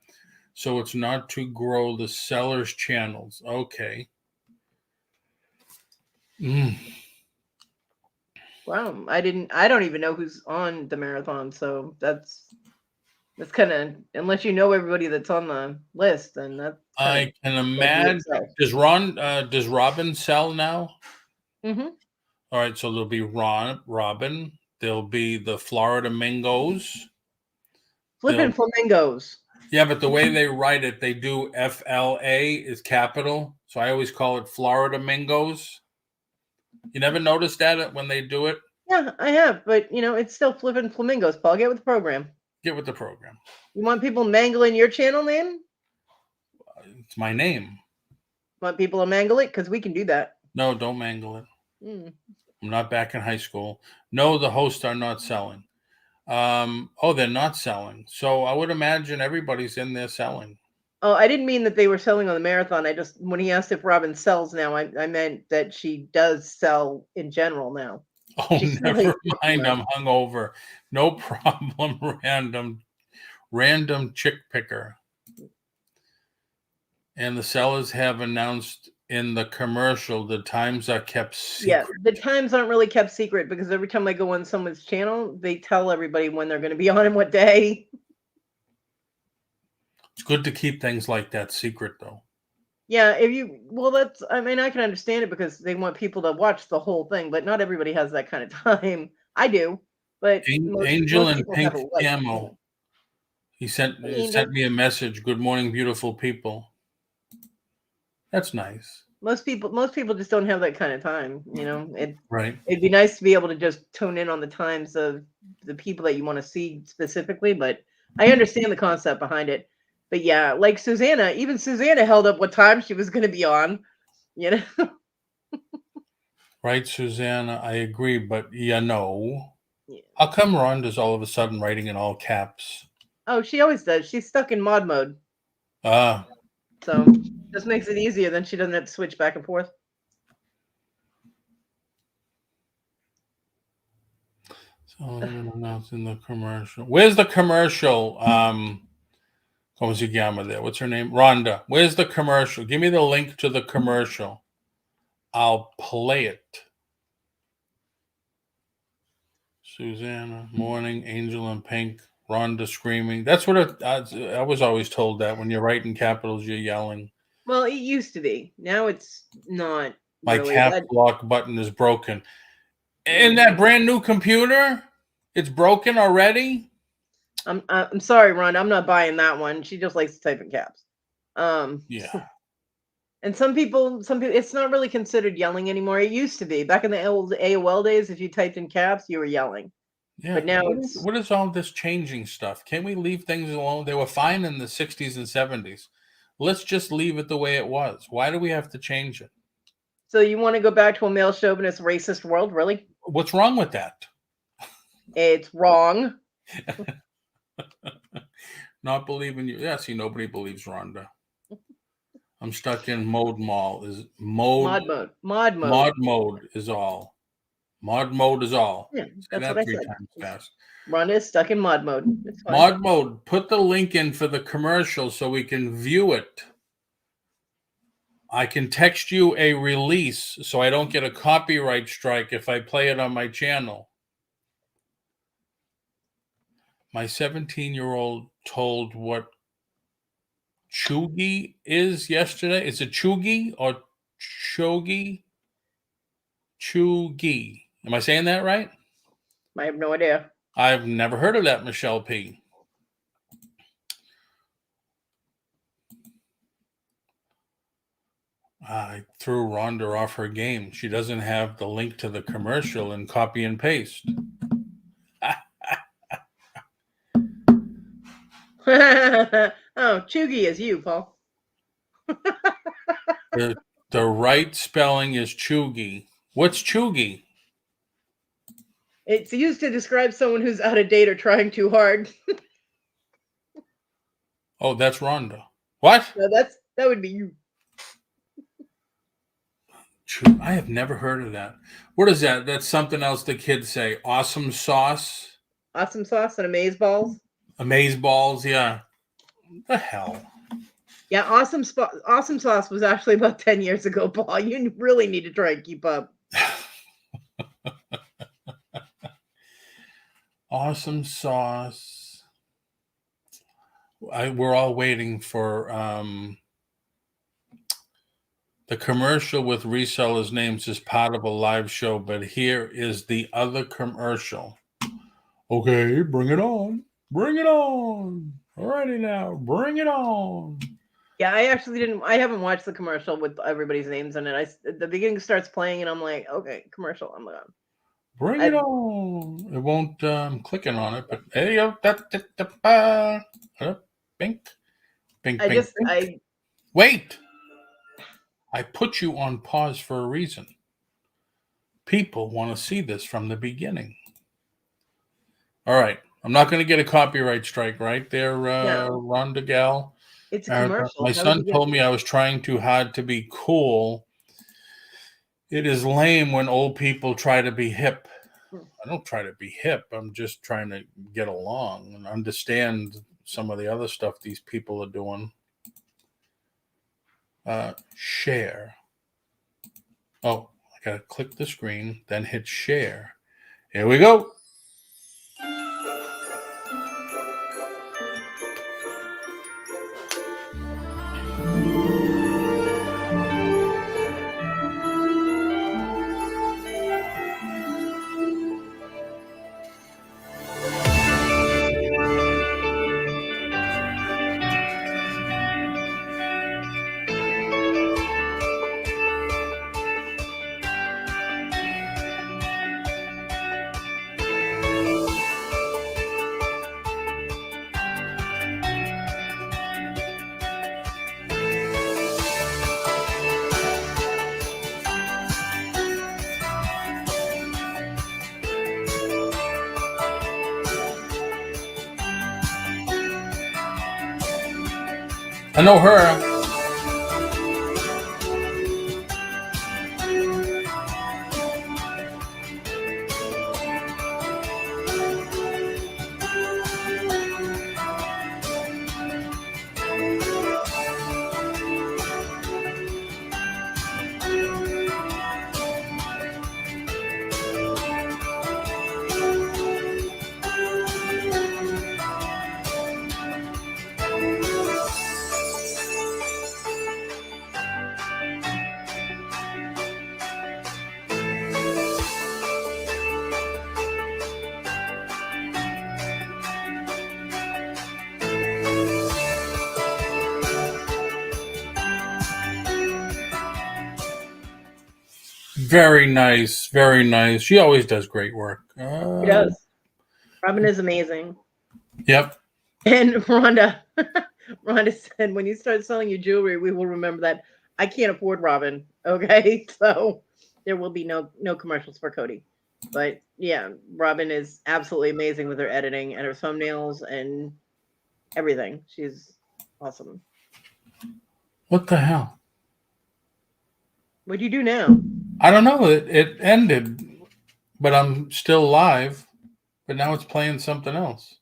So it's not to grow the sellers' channels. Okay. Wow, I don't even know who's on the marathon, so that's kind of, unless you know everybody that's on the list, then that's I can imagine. Does Robin sell now? Mm-hmm. All right, so there'll be Robin. There'll be the Florida Mingos. Flipping flamingos. Yeah, but the way they write it, they do FLA is capital. So I always call it Florida Mingos. You never noticed that when they do it? Yeah, I have, but it's still flipping flamingos, Paul. Get with the program. Get with the program. You want people mangling your channel name? It's my name. Want people to mangle it? Because we can do that. No, don't mangle it. I'm not back in high school. No, the hosts are not selling. They're not selling. So I would imagine everybody's in there selling. Oh, I didn't mean that they were selling on the marathon. When he asked if Robin sells now, I meant that she does sell in general now. Oh, She's never really mind. popular. I'm hungover. No problem. Random chick picker. And the sellers have announced in the commercial the times are kept Yeah, secret. the times aren't really kept secret because every time I go on someone's channel, they tell everybody when they're going to be on and what day. It's good to keep things like that secret, though. Yeah, that's, I mean, I can understand it because they want people to watch the whole thing, but not everybody has that kind of time. I do, but Angel most in people have pink a life. camo. He sent Hey, Angel. me a message. Good morning, beautiful people. That's nice. Most people just don't have that kind of time. Right. It'd be nice to be able to just tune in on the times of the people that you want to see specifically, but I understand the concept behind it. But yeah, like Susanna, even Susanna held up what time she was going to be on. You know. Right, Susanna, I agree, but no. Yeah. How come Rhonda's all of a sudden writing in all caps? Oh, she always does. She's stuck in mod mode, Ah, so this makes it easier. Then she doesn't have to switch back and forth. so announced in the commercial. Where's the commercial? Como se llama there? What's her name? Rhonda. Where's the commercial? Give me the link to the commercial. I'll play it. Susanna, morning, Angel in pink, Rhonda screaming. That's what I was always told, that when you're writing capitals, you're yelling. Well, it used to be. Now it's not My really. cap lock button is broken. And that brand new computer, it's broken already. I'm sorry, Rhonda. I'm not buying that one. She just likes to type in caps. Yeah. And some people, it's not really considered yelling anymore. It used to be back in the old AOL days. If you typed in caps, you were yelling. Yeah. But now what is all this changing stuff? Can't we leave things alone? They were fine in the 60s and 70s. Let's just leave it the way it was. Why do we have to change it? So you want to go back to a male chauvinist, racist world? Really? What's wrong with that? It's wrong. Not believing you. Yeah, see, nobody believes Rhonda. I'm stuck in mod mode. Mod mode. Mod mode is all. Mod mode is all. Yeah, Say that's that what I 3 said. times fast. Rhonda is stuck in mod mode. It's fine. Mod mode. Put the link in for the commercial so we can view it. I can text you a release so I don't get a copyright strike if I play it on my channel. My 17-year-old told what Chugi is yesterday. Is it Chugi or Chogi? Chugi. Am I saying that right? I have no idea. I've never heard of that, Michelle P. I threw Rhonda off her game. She doesn't have the link to the commercial and copy and paste. Oh, Chugi is you, Paul. The right spelling is Chugi. What's Chugi? It's used to describe someone who's out of date or trying too hard. Oh, that's Rhonda. What? No, that would be you. I have never heard of that. What is that? That's something else the kids say. Awesome sauce? Awesome sauce and amaze balls. Amaze balls, yeah. The hell? Yeah, awesome sauce was actually about 10 years ago, Paul. You really need to try and keep up. Awesome sauce. We're all waiting for the commercial with resellers' names is part of a live show, but here is the other commercial. Okay, bring it on. Bring it on. Alrighty now, bring it on. Yeah, I haven't watched the commercial with everybody's names in it. The beginning starts playing and I'm like, okay, commercial. I'm like, bring it on. It won't clicking on it, but there you go. Bink. Bink, bink, bink. Wait. I put you on pause for a reason. People want to see this from the beginning. All right. I'm not going to get a copyright strike, right there, Rhonda Gal. It's a commercial. My son told me I was trying too hard to be cool. It is lame when old people try to be hip. I don't try to be hip. I'm just trying to get along and understand some of the other stuff these people are doing. Share. Oh, I gotta click the screen, then hit share. Here we go. I know her. Very nice, very nice. She always does great work. She does. Robin is amazing. Yep. And Rhonda said, when you start selling your jewelry, we will remember that. I can't afford Robin. Okay. So there will be no commercials for Cody. But yeah, Robin is absolutely amazing with her editing and her thumbnails and everything. She's awesome. What the hell? What'd you do now? I don't know. It ended, but I'm still live. But now it's playing something else.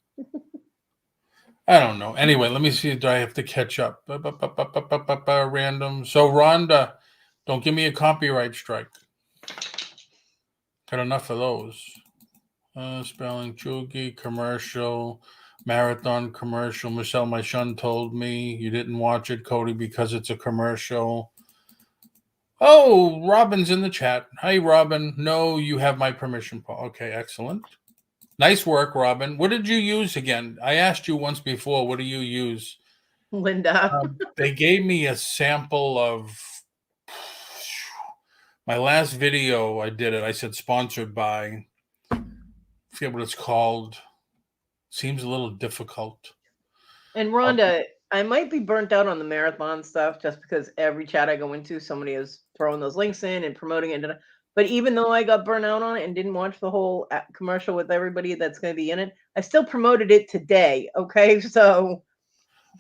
I don't know. Anyway, let me see. Do I have to catch up? Random. So Rhonda, don't give me a copyright strike. Got enough of those. Spelling Chugi commercial, marathon commercial. Michelle, my son told me you didn't watch it, Cody, because it's a commercial. Oh, Robin's in the chat. Hi, Robin. No, you have my permission, Paul. Okay, excellent. Nice work, Robin. What did you use again? I asked you once before. What do you use? Linda. They gave me a sample of my last video. I did it. I said sponsored by. I forget what it's called. Seems a little difficult. And Rhonda, I might be burnt out on the marathon stuff just because every chat I go into, somebody is throwing those links in and promoting it. But even though I got burnt out on it and didn't watch the whole commercial with everybody that's going to be in it, I still promoted it today. Okay. So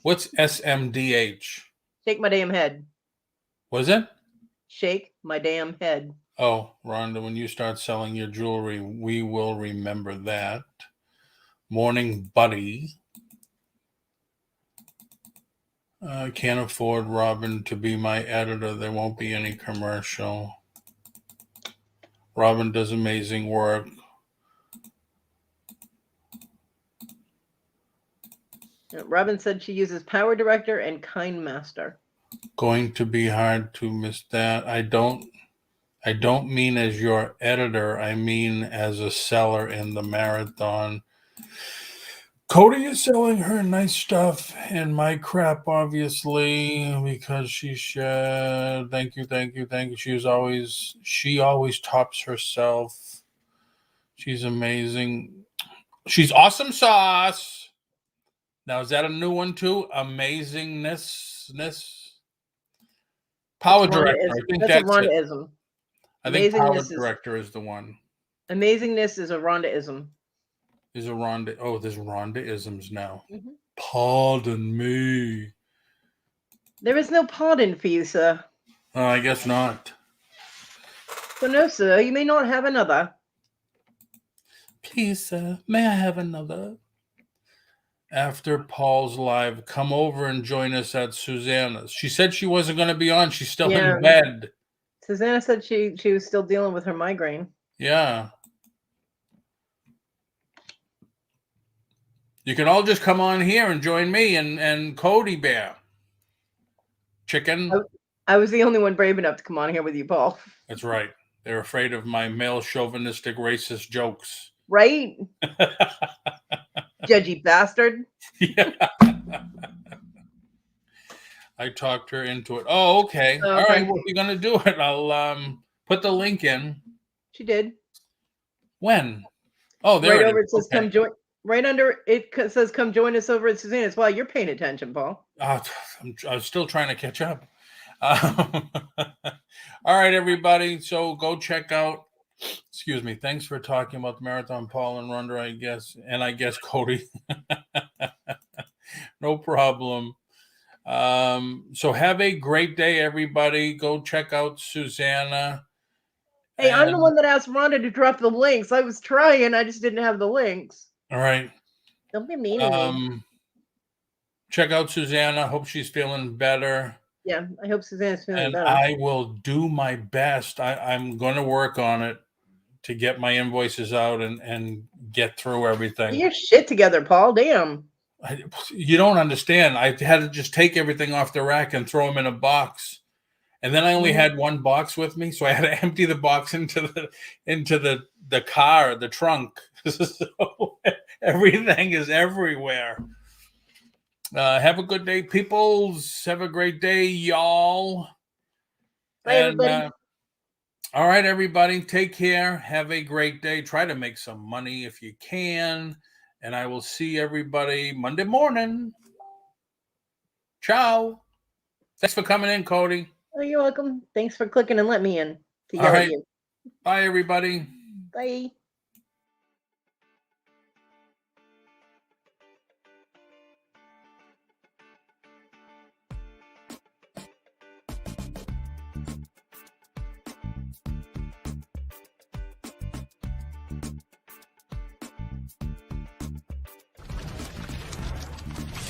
What's SMDH? shake my damn head. What is it? Shake my damn head. Oh, Rhonda, when you start selling your jewelry, we will remember that. Morning Buddy. I can't afford Robin to be my editor. There won't be any commercial. Robin does amazing work. Robin said she uses Power Director and Kind Master. Going to be hard to miss that. I don't mean as your editor. I mean as a seller in the marathon. Cody is selling her nice stuff and my crap, obviously, because she should. Thank you. She always tops herself. She's amazing. She's awesome sauce. Now, is that a new one too? Amazingness. Power Director. I think that's a Rhonda-ism. it. I think Power Director is the one. Amazingness is a Rhonda-ism. There's Rhonda-isms now. Mm-hmm. Pardon me. There is no pardon for you, sir. I guess not. So no, sir, you may not have another. pizza. May I have another? After Paul's live, come over and join us at Susanna's. She said she wasn't going to be on. She's still Yeah. in bed. Susanna said she was still dealing with her migraine. Yeah. You can all just come on here and join me and Cody Bear. Chicken. I was the only one brave enough to come on here with you, Paul. That's right. They're afraid of my male chauvinistic racist jokes. Right? Judgy bastard. Yeah. I talked her into it. Oh, okay. Oh, All okay. right. Well, if you're going to do it, I'll put the link in. She did. When? Oh, there Right it over is. it says Okay. come join. Right under it says come join us over at Susanna's. Wow, you're paying attention, Paul. I'm still trying to catch up. All right, everybody. So go check out. Excuse me. Thanks for talking about the marathon, Paul and Rhonda, I guess. And I guess Cody. No problem. So have a great day, everybody. Go check out Susanna. Hey, I'm the And- one that asked Rhonda to drop the links. I was trying. I just didn't have the links. All right. Don't be mean to me. Check out Susanna. Hope she's feeling better. Yeah, I hope Susanna's feeling And better. I will do my best. I'm going to work on it to get my invoices out and get through Get everything. your shit together, Paul. Damn. You don't understand. I had to just take everything off the rack and throw them in a box. And then I only had one box with me, so I had to empty the box into the car, the trunk. So everything is everywhere. Have a good day, peoples. Have a great day, y'all. Bye, everybody. All right, everybody. Take care. Have a great day. Try to make some money if you can. And I will see everybody Monday morning. Ciao. Thanks for coming in, Cody. Oh, you're welcome. Thanks for clicking and let me in to All yell right. at you. Bye, everybody. Bye.